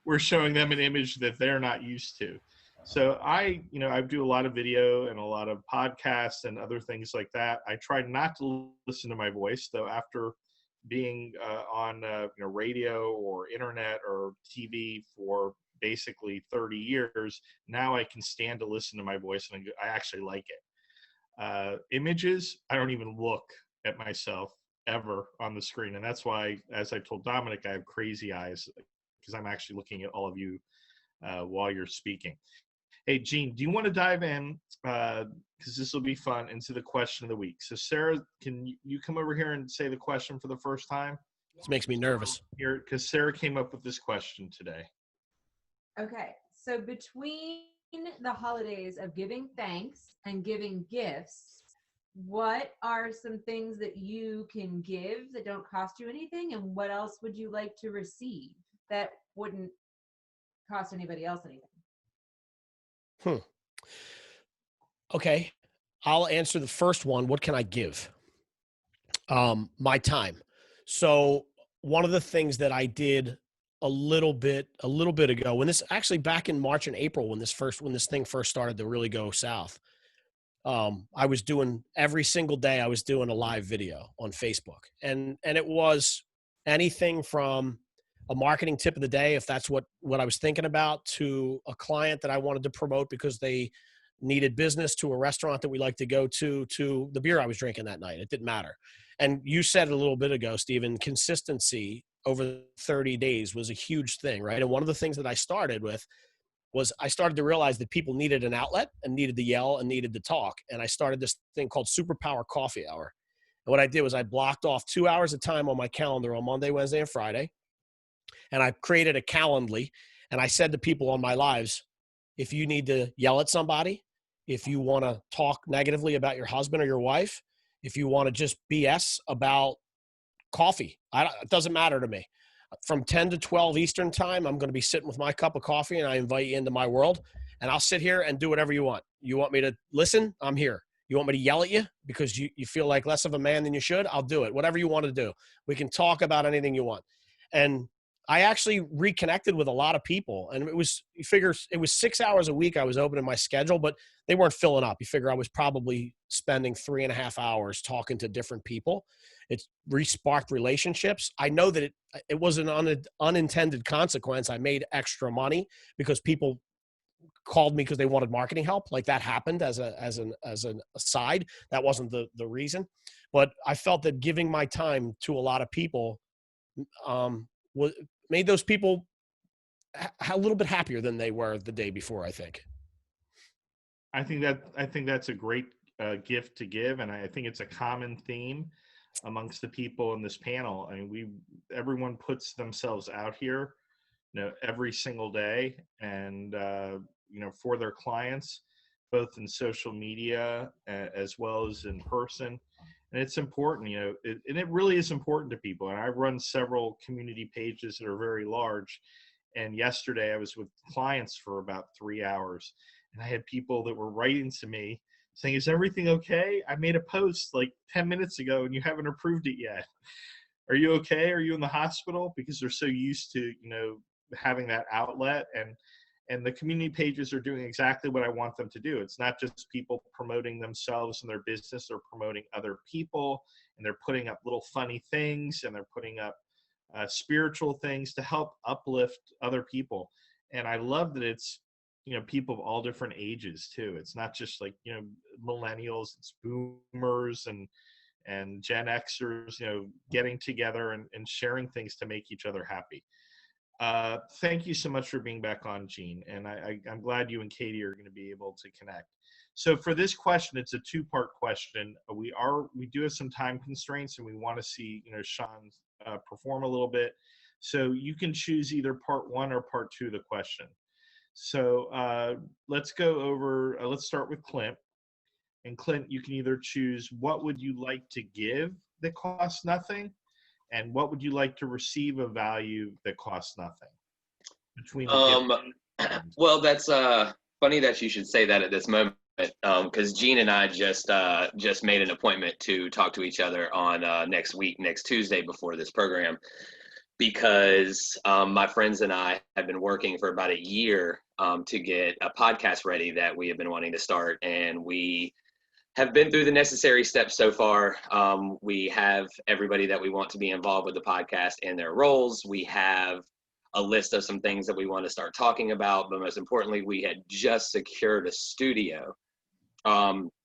we're showing them an image that they're not used to. So I do a lot of video and a lot of podcasts and other things like that. I try not to listen to my voice, though. After being on radio or internet or TV for basically 30 years, now I can stand to listen to my voice and I actually like it. Images, I don't even look at myself ever on the screen. And that's why, as I told Domenic, I have crazy eyes because I'm actually looking at all of you while you're speaking. Hey, Gene, do you want to dive in, because this will be fun, into the question of the week? So Sarah, can you come over here and say the question for the first time? This makes me nervous. Here, because Sarah came up with this question today. Okay, so between the holidays of giving thanks and giving gifts, what are some things that you can give that don't cost you anything, and what else would you like to receive that wouldn't cost anybody else anything? Okay, I'll answer the first one. What can I give? My time. So one of the things that I did a little bit ago, when this actually back in March and April, when this thing first started to really go south, I was doing every single day. I was doing a live video on Facebook, and it was anything from a marketing tip of the day, if that's what I was thinking about, to a client that I wanted to promote because they needed business, to a restaurant that we like to go to the beer I was drinking that night. It didn't matter. And you said a little bit ago, Stephen, consistency over 30 days was a huge thing, right? And one of the things that I started with was I started to realize that people needed an outlet and needed to yell and needed to talk. And I started this thing called Superpower Coffee Hour. And what I did was I blocked off 2 hours of time on my calendar on Monday, Wednesday, and Friday. And I created a Calendly. And I said to people on my lives, if you need to yell at somebody, if you want to talk negatively about your husband or your wife, if you want to just BS about coffee, it doesn't matter to me. From 10 to 12 Eastern time, I'm going to be sitting with my cup of coffee, and I invite you into my world, and I'll sit here and do whatever you want. You want me to listen? I'm here. You want me to yell at you because you feel like less of a man than you should? I'll do it. Whatever you want to do. We can talk about anything you want. And I actually reconnected with a lot of people, and you figure it was 6 hours a week I was opening my schedule, but they weren't filling up. You figure I was probably spending 3.5 hours talking to different people. It re-sparked relationships. I know that it was an unintended consequence. I made extra money because people called me because they wanted marketing help. Like that happened as an aside. That wasn't the reason, but I felt that giving my time to a lot of people made those people a little bit happier than they were the day before, I think. I think that's a great gift to give, and I think it's a common theme amongst the people in this panel. I mean, everyone puts themselves out here, every single day, and for their clients, both in social media as well as in person. And it's important, and it really is important to people. And I run several community pages that are very large. And yesterday I was with clients for about 3 hours, and I had people that were writing to me saying, is everything okay? I made a post like 10 minutes ago and you haven't approved it yet. Are you okay? Are you in the hospital? Because they're so used to, having that outlet, and the community pages are doing exactly what I want them to do. It's not just people promoting themselves and their business, they're promoting other people, and they're putting up little funny things, and they're putting up spiritual things to help uplift other people. And I love that it's, people of all different ages too. It's not just like, millennials, it's boomers and Gen Xers, getting together and sharing things to make each other happy. Thank you so much for being back on, Gene. And I'm glad you and Katie are going to be able to connect. So for this question, it's a two-part question. We do have some time constraints, and we want to see, Shaun perform a little bit. So you can choose either part one or part two of the question. So let's go over, let's start with Clint. And Clint, you can either choose what would you like to give that costs nothing, and what would you like to receive of value that costs nothing? Well, that's funny that you should say that at this moment, because Gene and I just made an appointment to talk to each other on next Tuesday before this program, because my friends and I have been working for about a year to get a podcast ready that we have been wanting to start, and we have been through the necessary steps so far. We have everybody that we want to be involved with the podcast in their roles. We have a list of some things that we want to start talking about, but most importantly, we had just secured a studio,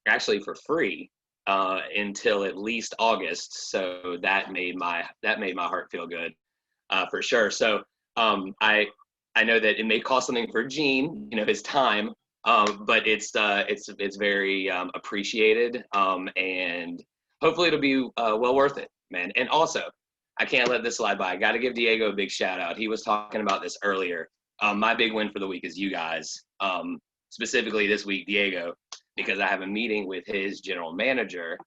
actually for free, until at least August. So that made my heart feel good, for sure. So I know that it may cost something for Gene, his time. But it's very appreciated, and hopefully it'll be well worth it, man. And also, I can't let this slide by. I got to give Diego a big shout out. He was talking about this earlier. My big win for the week is you guys, specifically this week, Diego, because I have a meeting with his general manager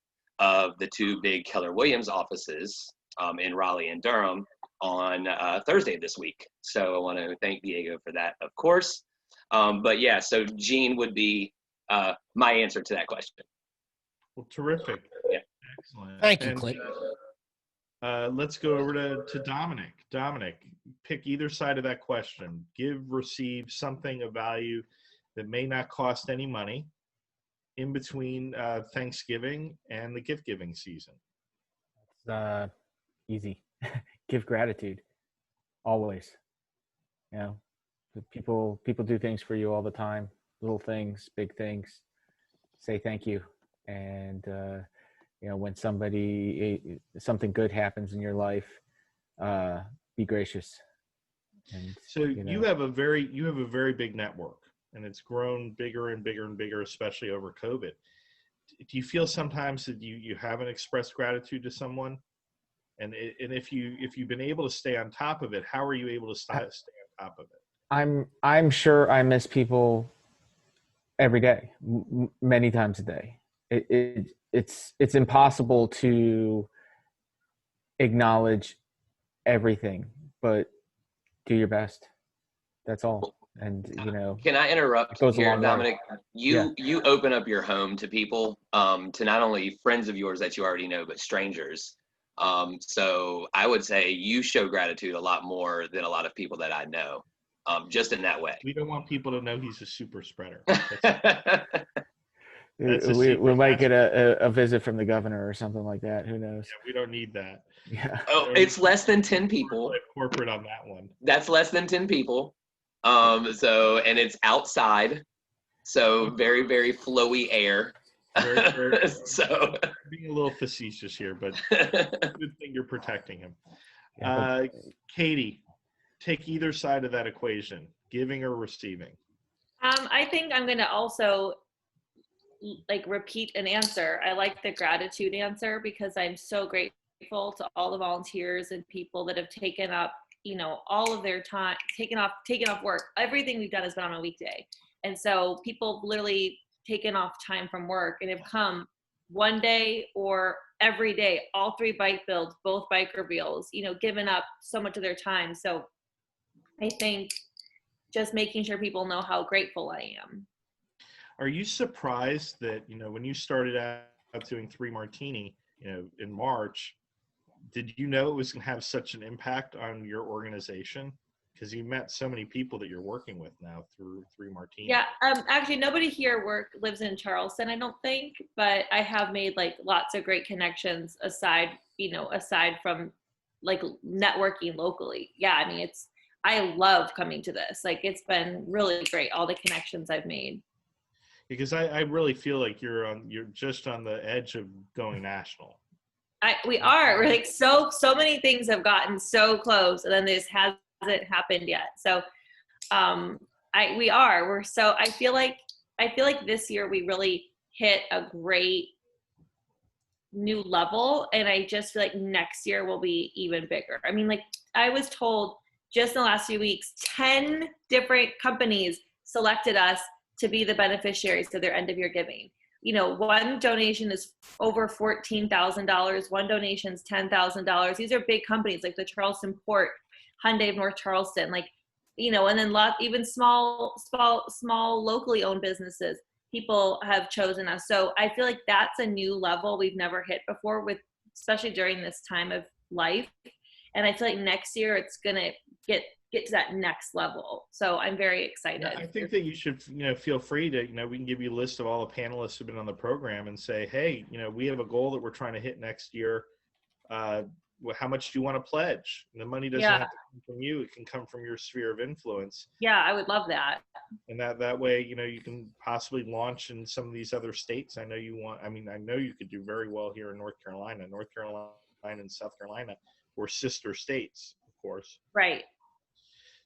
of the two big Keller Williams offices in Raleigh and Durham on Thursday of this week. So I want to thank Diego for that, of course. But yeah, so Gene would be my answer to that question. Well, terrific. Yeah. Excellent. Thank you, Clint. Let's go over to Domenic. Domenic, pick either side of that question. Give, receive something of value that may not cost any money in between Thanksgiving and the gift giving season. It's easy. Give gratitude. Always. People do things for you all the time. Little things, big things. Say thank you. And when something good happens in your life, be gracious. And, So you have a very big network, and it's grown bigger and bigger and bigger, especially over COVID. Do you feel sometimes that you haven't expressed gratitude to someone? And if you've been able to stay on top of it, how are you able to stay on top of it? I'm sure I miss people every day, many times a day. It's impossible to acknowledge everything, but do your best. That's all. And can I interrupt here, Domenic? You open up your home to people, to not only friends of yours that you already know, but strangers. So I would say you show gratitude a lot more than a lot of people that I know, just in that way. We don't want people to know he's a super spreader. We might get a visit from the governor or something like that. Who knows? Yeah, we don't need that. Yeah. Oh, it's less than 10 people. Corporate on that one. That's less than 10 people. So, and it's outside. So very, very flowy air. Very, so being a little facetious here, but good thing you're protecting him. Katie, take either side of that equation, giving or receiving. I think I'm going to also repeat an answer. I like the gratitude answer because I'm so grateful to all the volunteers and people that have taken up, all of their time, taken off work. Everything we've done has been on a weekday. And so people literally taken off time from work and have come one day or every day, all 3 bike builds, both bike reveals, given up so much of their time. So I think just making sure people know how grateful I am. Are you surprised that, when you started out doing 3 Martini, in March, did you know it was going to have such an impact on your organization? Because you met so many people that you're working with now through 3 Martini. Yeah, actually nobody here lives in Charleston, I don't think, but I have made lots of great connections aside from networking locally. Yeah, I mean, I love coming to this. It's been really great, all the connections I've made. Because I really feel like you're just on the edge of going national. We are. We're so many things have gotten so close, and then this hasn't happened yet. So I feel like this year we really hit a great new level, and I just feel like next year will be even bigger. I mean, I was told just in the last few weeks, 10 different companies selected us to be the beneficiaries of their end of year giving. One donation is over $14,000. One donation is $10,000. These are big companies like the Charleston Port, Hyundai of North Charleston, and then even small locally owned businesses, people have chosen us. So I feel like that's a new level we've never hit before, especially during this time of life. And I feel like next year it's going to get to that next level. So I'm very excited. Yeah, I think that you should, feel free to, we can give you a list of all the panelists who've been on the program and say, hey, we have a goal that we're trying to hit next year. How much do you want to pledge? And the money doesn't have to come from you. It can come from your sphere of influence. Yeah, I would love that. And that way, you can possibly launch in some of these other states. I know you could do very well here in North Carolina and South Carolina, or sister states, of course. Right.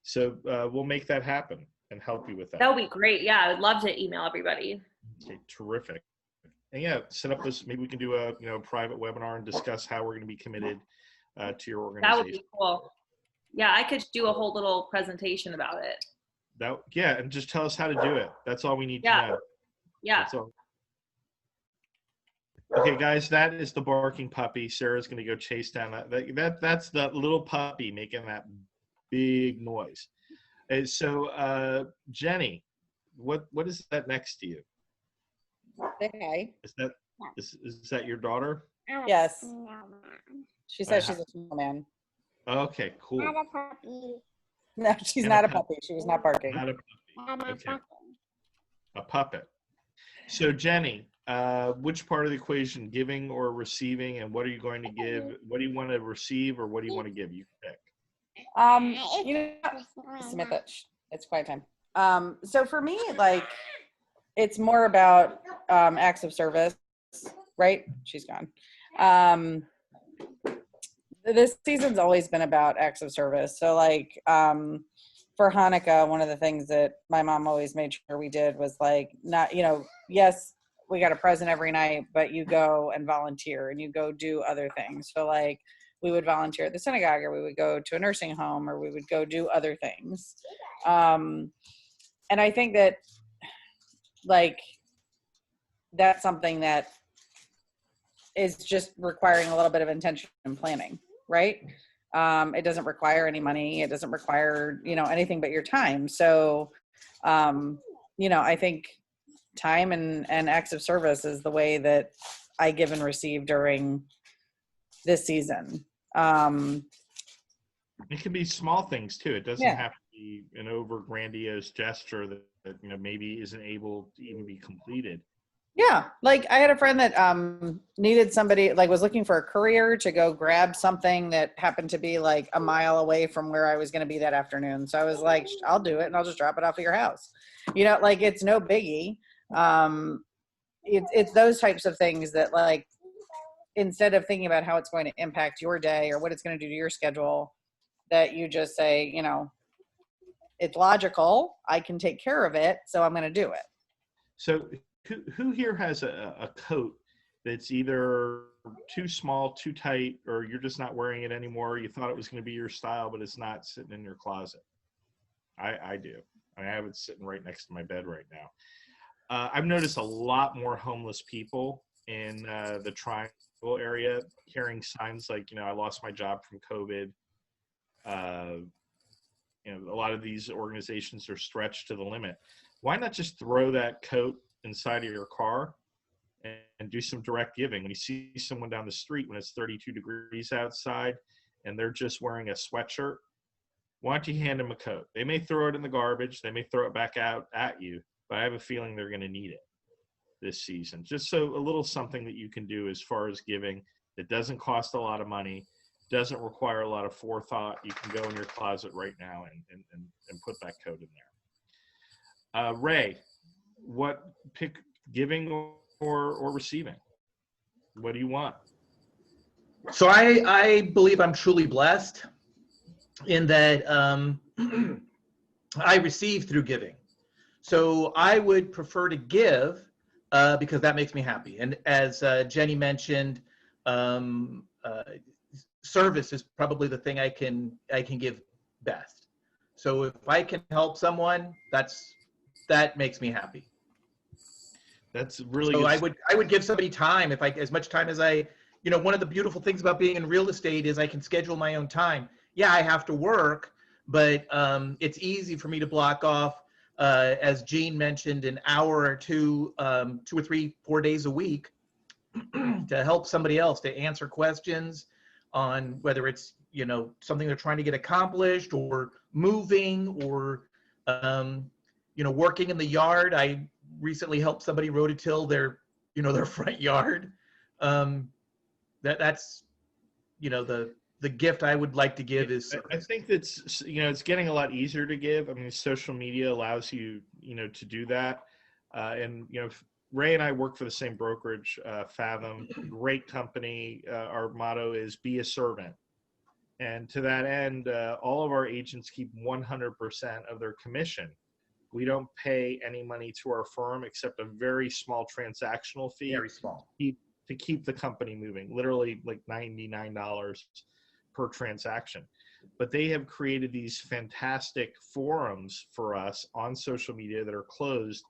So we'll make that happen and help you with that. That would be great. Yeah, I would love to email everybody. Okay, terrific. And set up this. Maybe we can do a private webinar and discuss how we're going to be committed to your organization. That would be cool. Yeah, I could do a whole little presentation about it. And just tell us how to do it. That's all we need to know. Yeah. That's all. Okay, guys, that is the barking puppy. Sarah's going to go chase down that's the little puppy making that big noise. So, Jenny, what is that next to you? Okay. Is that your daughter? Yes. She says she's a small man. Okay, cool. Not a puppy. No, she's not a puppy. She was not barking. Not a puppy. Okay. A puppet. So, Jenny, which part of the equation, giving or receiving, and what are you going to give? What do you want to receive, or what do you want to give? You pick. Submit that. It's quiet time. So for me, it's more about acts of service, right? She's gone. This season's always been about acts of service. So for Hanukkah, one of the things that my mom always made sure we did was like, not, you know, yes, we got a present every night, but you go and volunteer and you go do other things. So like we would volunteer at the synagogue, or we would go to a nursing home, or we would go do other things. And I think that like, that's something that is just requiring a little bit of intention and planning, right? It doesn't require any money. It doesn't require, you know, anything but your time. So, you know, I think time and acts of service is the way that I give and receive during this season. It can be small things too. It doesn't have to be an over grandiose gesture that, you know, maybe isn't able to even be completed. Yeah. Like I had a friend that needed somebody, like was looking for a courier to go grab something that happened to be like a mile away from where I was going to be that afternoon. So I was like, I'll do it and I'll just drop it off at your house. You know, like it's no biggie. It's those types of things that like, instead of thinking about how it's going to impact your day or what it's going to do to your schedule, that you just say, you know, it's logical. I can take care of it. So I'm going to do it. So who here has a coat that's either too small, too tight, or you're just not wearing it anymore? You thought it was going to be your style, but it's not, sitting in your closet? I do. I have it sitting right next to my bed right now. I've noticed a lot more homeless people in the Triangle area carrying signs like, you know, I lost my job from COVID. You know, a lot of these organizations are stretched to the limit. Why not just throw that coat inside of your car and do some direct giving? When you see someone down the street when it's 32 degrees outside and they're just wearing a sweatshirt, why don't you hand them a coat? They may throw it in the garbage, they may throw it back out at you, but I have a feeling they're going to need it this season. Just so a little something that you can do as far as giving that doesn't cost a lot of money, doesn't require a lot of forethought. You can go in your closet right now and put that coat in there. Ray, what pick, giving or receiving? What do you want? So I believe I'm truly blessed in that I receive through giving. So I would prefer to give because that makes me happy. And as Jenny mentioned, service is probably the thing I can give best. So if I can help someone, that makes me happy. That's really so good. I would give somebody time, if I, as much time as I, you know, one of the beautiful things about being in real estate is I can schedule my own time. Yeah, I have to work, but it's easy for me to block off, as Jean mentioned, an hour or two, 2 or 3, 4 days a week to help somebody else, to answer questions on whether it's, you know, something they're trying to get accomplished or moving or, you know, working in the yard. I recently helped somebody rototill their, you know, their front yard. That's, you know, the gift I would like to give is service. I think that's, you know, it's getting a lot easier to give. I mean, social media allows you, you know, to do that. And, you know, Ray and I work for the same brokerage, Fathom, great company. Our motto is be a servant. And to that end, all of our agents keep 100% of their commission. We don't pay any money to our firm except a very small transactional fee. Very small. To keep the company moving, literally like $99 per transaction. But they have created these fantastic forums for us on social media that are closed.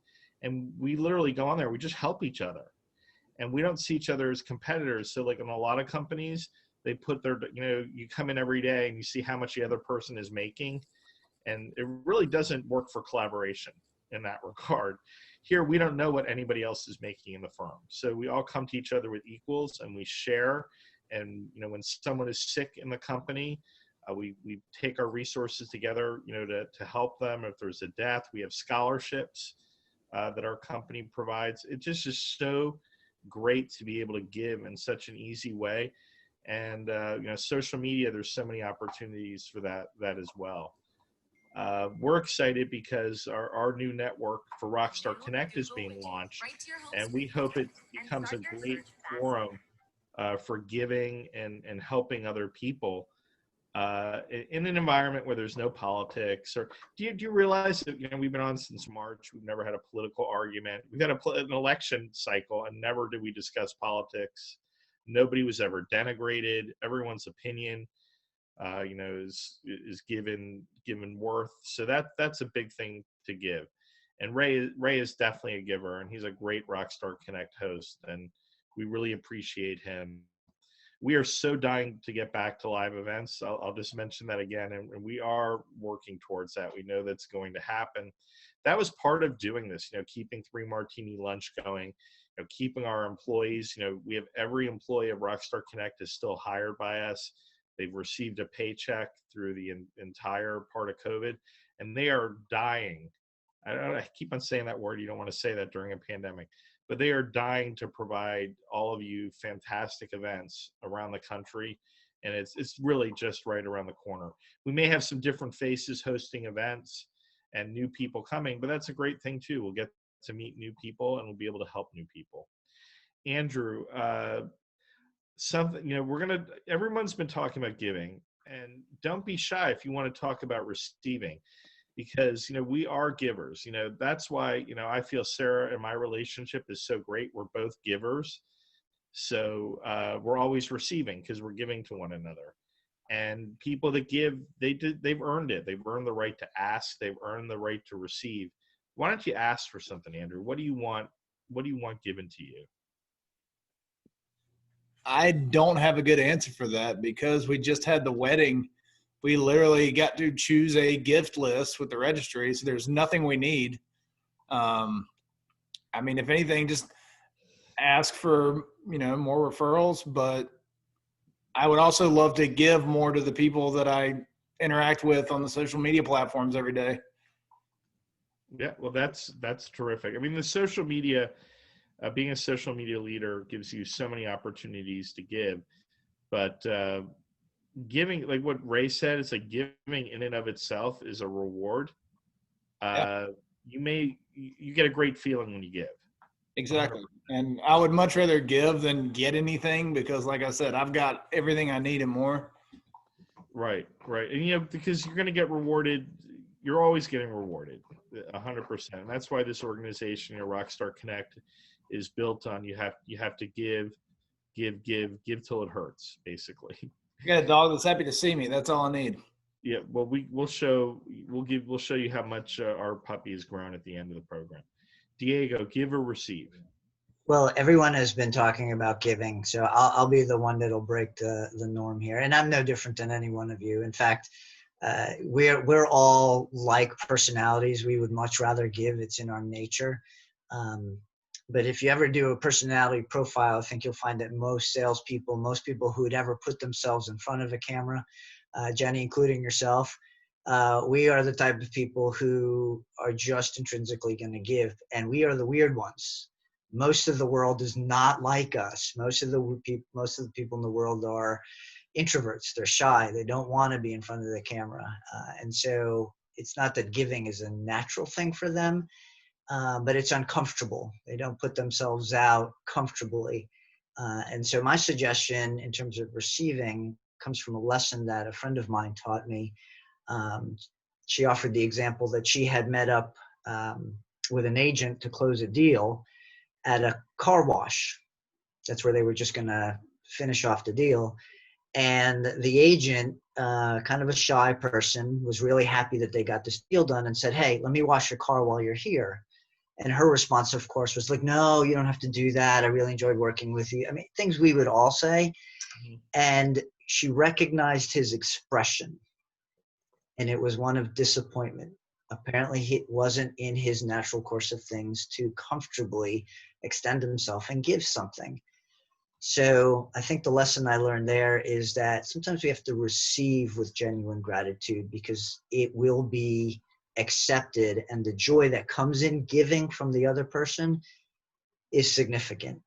And we literally go on there, we just help each other. And we don't see each other as competitors. So like in a lot of companies, they put their, you know, you come in every day and you see how much the other person is making. And it really doesn't work for collaboration in that regard. Here, we don't know what anybody else is making in the firm. So we all come to each other with equals and we share. And, you know, when someone is sick in the company, we take our resources together, you know, to help them. If there's a death, we have scholarships that our company provides. It's just so great to be able to give in such an easy way. And, you know, social media, there's so many opportunities for that as well. We're excited because our new network for Rockstar Connect is being launched, and we hope it becomes a great forum for giving and helping other people. in an environment where there's no politics. Or do you realize that, we've been on since March, we've never had a political argument. We've had an election cycle, and never did we discuss politics. Nobody was ever denigrated. Everyone's opinion is given worth. So that's a big thing to give. And Ray is definitely a giver, and he's a great Rockstar Connect host, and we really appreciate him. We are so dying to get back to live events. I'll just mention that again, and we are working towards that. We know that's going to happen. That was part of doing this, keeping 3 Martini lunch going, keeping our employees. We have every employee of Rockstar Connect is still hired by us. They've received a paycheck through the entire part of COVID, and they are dying. I keep on saying that word. You don't want to say that during a pandemic. But they are dying to provide all of you fantastic events around the country, and it's really just right around the corner. We may have some different faces hosting events and new people coming, but that's a great thing too. We'll get to meet new people, and we'll be able to help new people. Andrew, everyone's been talking about giving, and don't be shy if you want to talk about receiving. Because, we are givers. That's why, I feel Sarah and my relationship is so great. We're both givers. So we're always receiving because we're giving to one another. And people that give, they've earned it. They've earned the right to ask. They've earned the right to receive. Why don't you ask for something, Andrew? What do you want? What do you want given to you? I don't have a good answer for that because we just had the wedding. We literally got to choose a gift list with the registry, so there's nothing we need. If anything, just ask for, more referrals, but I would also love to give more to the people that I interact with on the social media platforms every day. Yeah, well, that's terrific. The social media, being a social media leader gives you so many opportunities to give, but giving, like what Ray said, it's like giving in and of itself is a reward. You get a great feeling when you give. Exactly. And I would much rather give than get anything because, like I said, I've got everything I need and more. Right. And, because you're going to get rewarded, you're always getting rewarded 100%. And that's why this organization, Rockstar Connect, is built on you have to give till it hurts, basically. I got a dog that's happy to see me. That's all I need. Yeah, well, we'll show you how much our puppy has grown at the end of the program. Diego, give or receive? Well, everyone has been talking about giving, so I'll be the one that'll break the norm here, and I'm no different than any one of you. In fact, we're all like personalities. We would much rather give. It's in our nature. But if you ever do a personality profile, I think you'll find that most salespeople, most people who would ever put themselves in front of a camera, Jenny, including yourself, we are the type of people who are just intrinsically going to give, and we are the weird ones. Most of the world is not like us. Most of the people in the world are introverts. They're shy. They don't want to be in front of the camera, and so it's not that giving is a natural thing for them. But it's uncomfortable. They don't put themselves out comfortably. And so my suggestion in terms of receiving comes from a lesson that a friend of mine taught me. She offered the example that she had met up with an agent to close a deal at a car wash. That's where they were just going to finish off the deal. And the agent, kind of a shy person, was really happy that they got this deal done and said, "Hey, let me wash your car while you're here." And her response, of course, was like, "No, you don't have to do that. I really enjoyed working with you." Things we would all say. And she recognized his expression, and it was one of disappointment. Apparently, it wasn't in his natural course of things to comfortably extend himself and give something. So I think the lesson I learned there is that sometimes we have to receive with genuine gratitude because it will be accepted, and the joy that comes in giving from the other person is significant.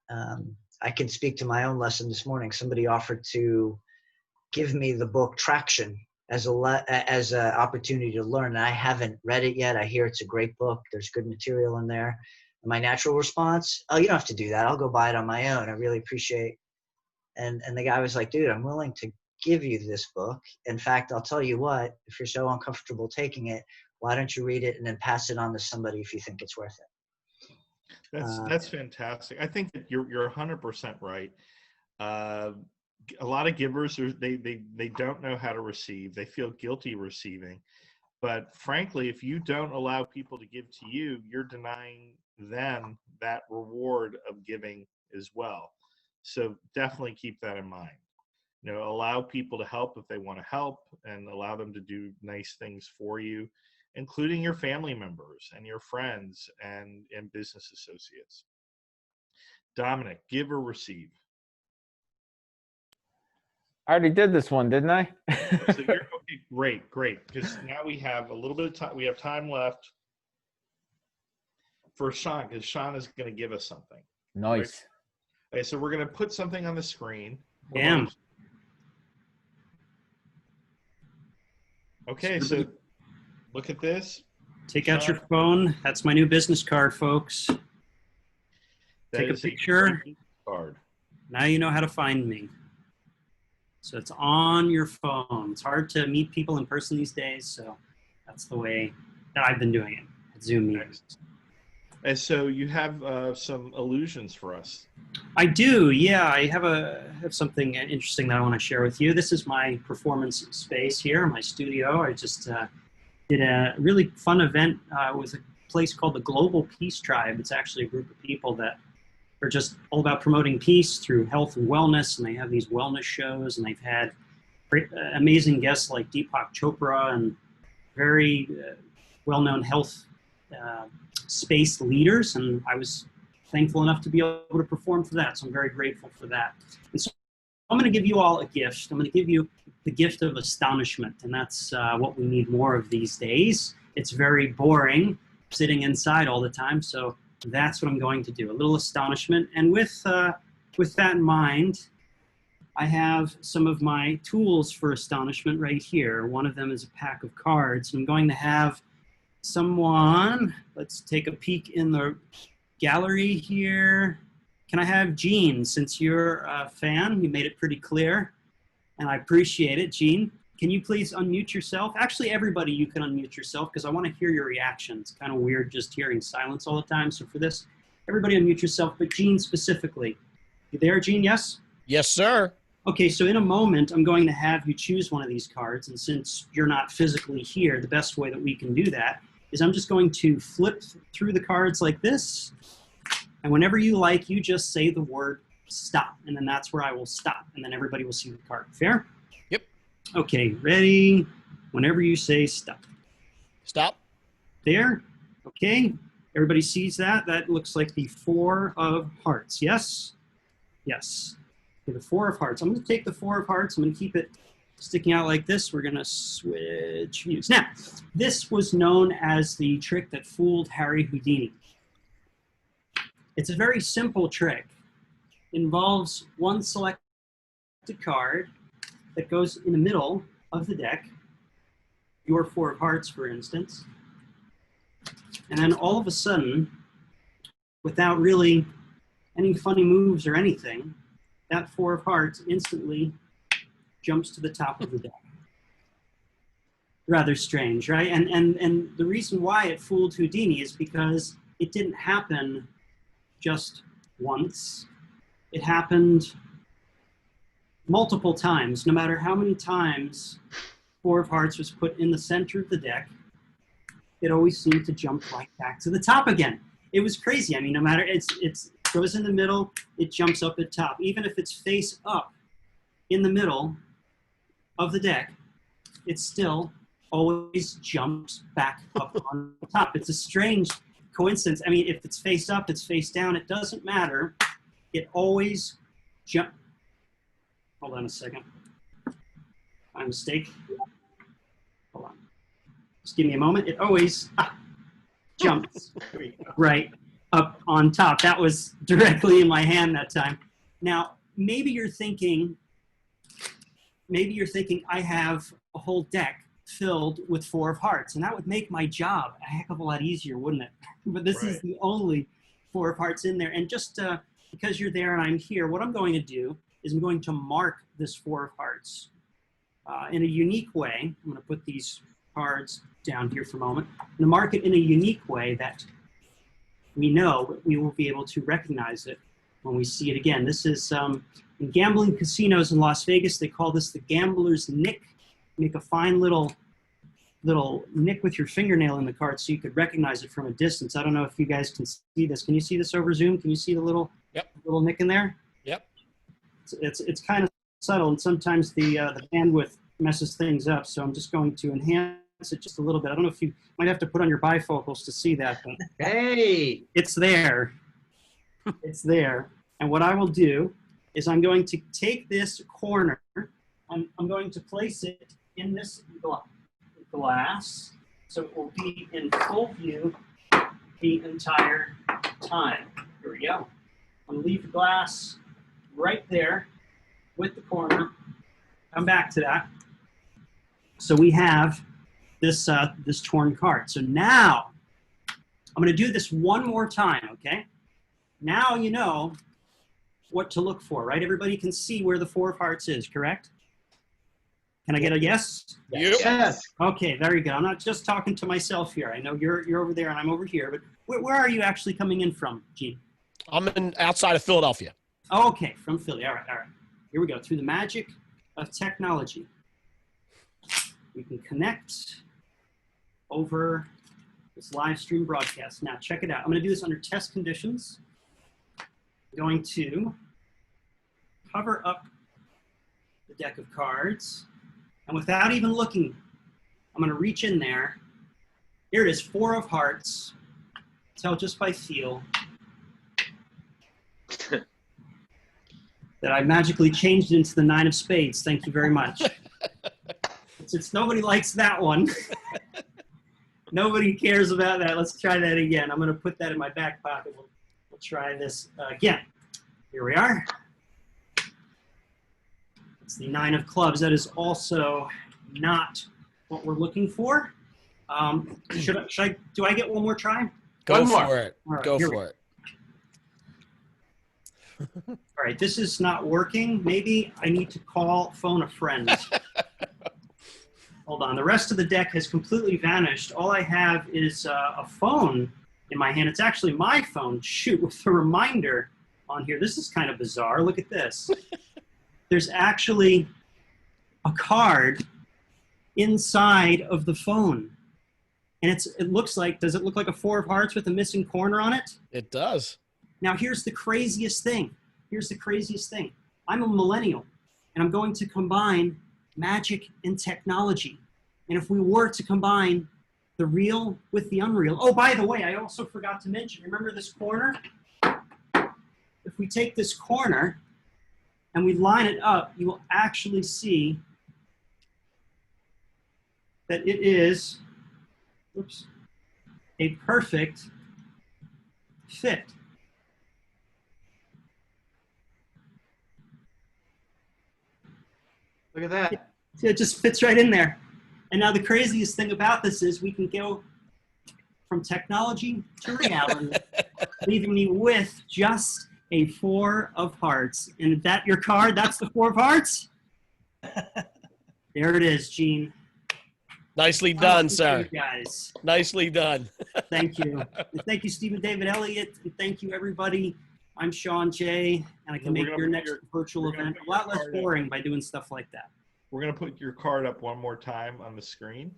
I can speak to my own lesson this morning. Somebody offered to give me the book Traction as an opportunity to learn. I haven't read it yet. I hear it's a great book. There's good material in there. And my natural response, "Oh, you don't have to do that. I'll go buy it on my own. I really appreciate." And the guy was like, "Dude, I'm willing to give you this book. In fact, I'll tell you what, if you're so uncomfortable taking it, why don't you read it and then pass it on to somebody if you think it's worth it? That's fantastic. I think that you're 100% right. A lot of givers they don't know how to receive. They feel guilty receiving. But frankly, if you don't allow people to give to you, you're denying them that reward of giving as well. So definitely keep that in mind. Allow people to help if they want to help, and allow them to do nice things for you, including your family members and your friends and business associates. Domenic, give or receive? I already did this one, didn't I? So you're okay, great. Because now we have a little bit of time. We have time left for Shaun, because Shaun is going to give us something. Nice. Right? Okay, so we're going to put something on the screen. Damn. Okay, so look at this. Take out your phone. That's my new business card, folks. Take a picture. Card. Now you know how to find me. So it's on your phone. It's hard to meet people in person these days, so that's the way that I've been doing it at Zoom meetings. And so you have some illusions for us. I do, yeah. I have something interesting that I want to share with you. This is my performance space here, my studio. I just did a really fun event with a place called the Global Peace Tribe. It's actually a group of people that are just all about promoting peace through health and wellness, and they have these wellness shows, and they've had great, amazing guests like Deepak Chopra and very well-known health space leaders, and I was thankful enough to be able to perform for that, so I'm very grateful for that. And so I'm going to give you all a gift. I'm going to give you the gift of astonishment, and that's what we need more of these days. It's very boring sitting inside all the time, so that's what I'm going to do, a little astonishment. And with that in mind, I have some of my tools for astonishment right here. One of them is a pack of cards. I'm going to have someone, let's take a peek in the gallery here. Can I have Jean, since you're a fan? You made it pretty clear, and I appreciate it. Jean, can you please unmute yourself? Actually, everybody, you can unmute yourself, because I want to hear your reactions. It's kind of weird just hearing silence all the time. So for this, everybody unmute yourself, but Jean specifically. You there, Jean? Yes? Yes, sir. Okay, so in a moment, I'm going to have you choose one of these cards. And since you're not physically here, the best way that we can do that is I'm just going to flip through the cards like this. And whenever you like, you just say the word stop. And then that's where I will stop. And then everybody will see the card. Fair? Okay, ready? Whenever you say stop. Stop. There. Okay. Everybody sees that? That looks like the 4 of hearts. Yes? Yes. Okay, the 4 of hearts. I'm going to take the 4 of hearts. I'm going to keep it sticking out like this. We're going to switch views. Now, this was known as the trick that fooled Harry Houdini. It's a very simple trick. It involves one selected card that goes in the middle of the deck, your 4 of hearts, for instance, and then all of a sudden, without really any funny moves or anything, that 4 of hearts instantly jumps to the top of the deck. Rather strange, right? And the reason why it fooled Houdini is because it didn't happen just once. It happened multiple times. No matter how many times 4 of hearts was put in the center of the deck, it always seemed to jump right back to the top again. It was crazy. I mean, no matter, it goes in the middle, it jumps up at top. Even if it's face up in the middle of the deck, it still always jumps back up on top. It's a strange coincidence. I mean, if it's face up, it's face down, it doesn't matter. It always jumps. Hold on a second. My mistake. Hold on. Just give me a moment. It always jumps right up on top. That was directly in my hand that time. Now, maybe you're thinking, I have a whole deck filled with 4 of hearts, and that would make my job a heck of a lot easier, wouldn't it? But this is the only 4 of hearts in there. And just because you're there and I'm here, what I'm going to do is I'm going to mark this 4 of hearts in a unique way. I'm going to put these cards down here for a moment. I'm going to mark it in a unique way that we know we will be able to recognize it when we see it again. This is in gambling casinos in Las Vegas. They call this the gambler's nick. Make a fine little nick with your fingernail in the card so you could recognize it from a distance. I don't know if you guys can see this. Can you see this over Zoom? Can you see the little nick in there? Yep. It's kind of subtle, and sometimes the bandwidth messes things up. So I'm just going to enhance it just a little bit. I don't know if you might have to put on your bifocals to see that, but hey, it's there. It's there. And what I will do is I'm going to take this corner and I'm going to place it in this glass so it will be in full view the entire time. Here we go. I'm going to leave the glass right there with the corner. Come back to that. So we have this this torn card. So now I'm going to do this one more time, okay? Now you know what to look for, right? Everybody can see where the 4 of hearts is, correct? Can I get a yes? Yes. Okay, very good. I'm not just talking to myself here. I know you're over there and I'm over here, but where are you actually coming in from, Gene? I'm outside of Philadelphia. Okay, from Philly. All right, all right. Here we go. Through the magic of technology, we can connect over this live stream broadcast. Now, check it out. I'm going to do this under test conditions. I'm going to cover up the deck of cards, and without even looking, I'm going to reach in there. Here it is, 4 of hearts. Tell just by feel that I magically changed it into the 9 of spades. Thank you very much. Since nobody likes that one, nobody cares about that. Let's try that again. I'm going to put that in my back pocket. We'll try this again. Here we are. It's the 9 of clubs. That is also not what we're looking for. Do I get one more try? Go for it. Right, Go for it. All right, this is not working. Maybe I need to phone a friend. Hold on. The rest of the deck has completely vanished. All I have is a phone in my hand. It's actually my phone, shoot, with a reminder on here. This is kind of bizarre. Look at this. There's actually a card inside of the phone. And it looks like, does it look like a 4 of hearts with a missing corner on it? It does. Now, here's the craziest thing. Here's the craziest thing. I'm a millennial, and I'm going to combine magic and technology. And if we were to combine the real with the unreal. Oh, by the way, I also forgot to mention, remember this corner? If we take this corner and we line it up, you will actually see that it is, oops, a perfect fit. Look at that. It just fits right in there. And now the craziest thing about this is we can go from technology to reality, leaving me with just a 4 of hearts. And is that your card? That's the 4 of hearts? There it is, Gene. Nicely done, sir. Guys. Nicely done. Thank you. And thank you, Stephen, David, Elliot. And thank you, everybody. I'm Shaun J. And I can make your next virtual event a lot less boring by doing stuff like that. We're going to put your card up one more time on the screen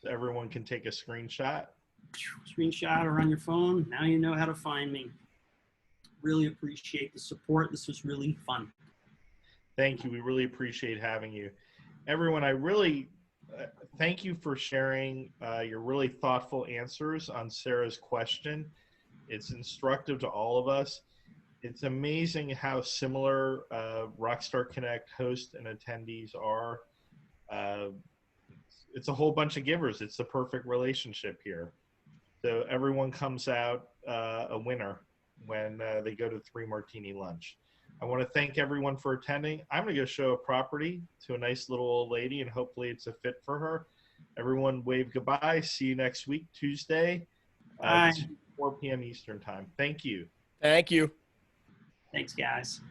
so everyone can take a screenshot. Screenshot or on your phone. Now you know how to find me. Really appreciate the support. This was really fun. Thank you. We really appreciate having you. Everyone, I really thank you for sharing your really thoughtful answers on Sarah's question. It's instructive to all of us. It's amazing how similar Rockstar Connect hosts and attendees are. It's a whole bunch of givers. It's the perfect relationship here. So everyone comes out a winner when they go to 3 Martini lunch. I want to thank everyone for attending. I'm going to go show a property to a nice little old lady, and hopefully it's a fit for her. Everyone wave goodbye. See you next week, Tuesday, 4 p.m. Eastern time. Thank you. Thank you. Thanks, guys.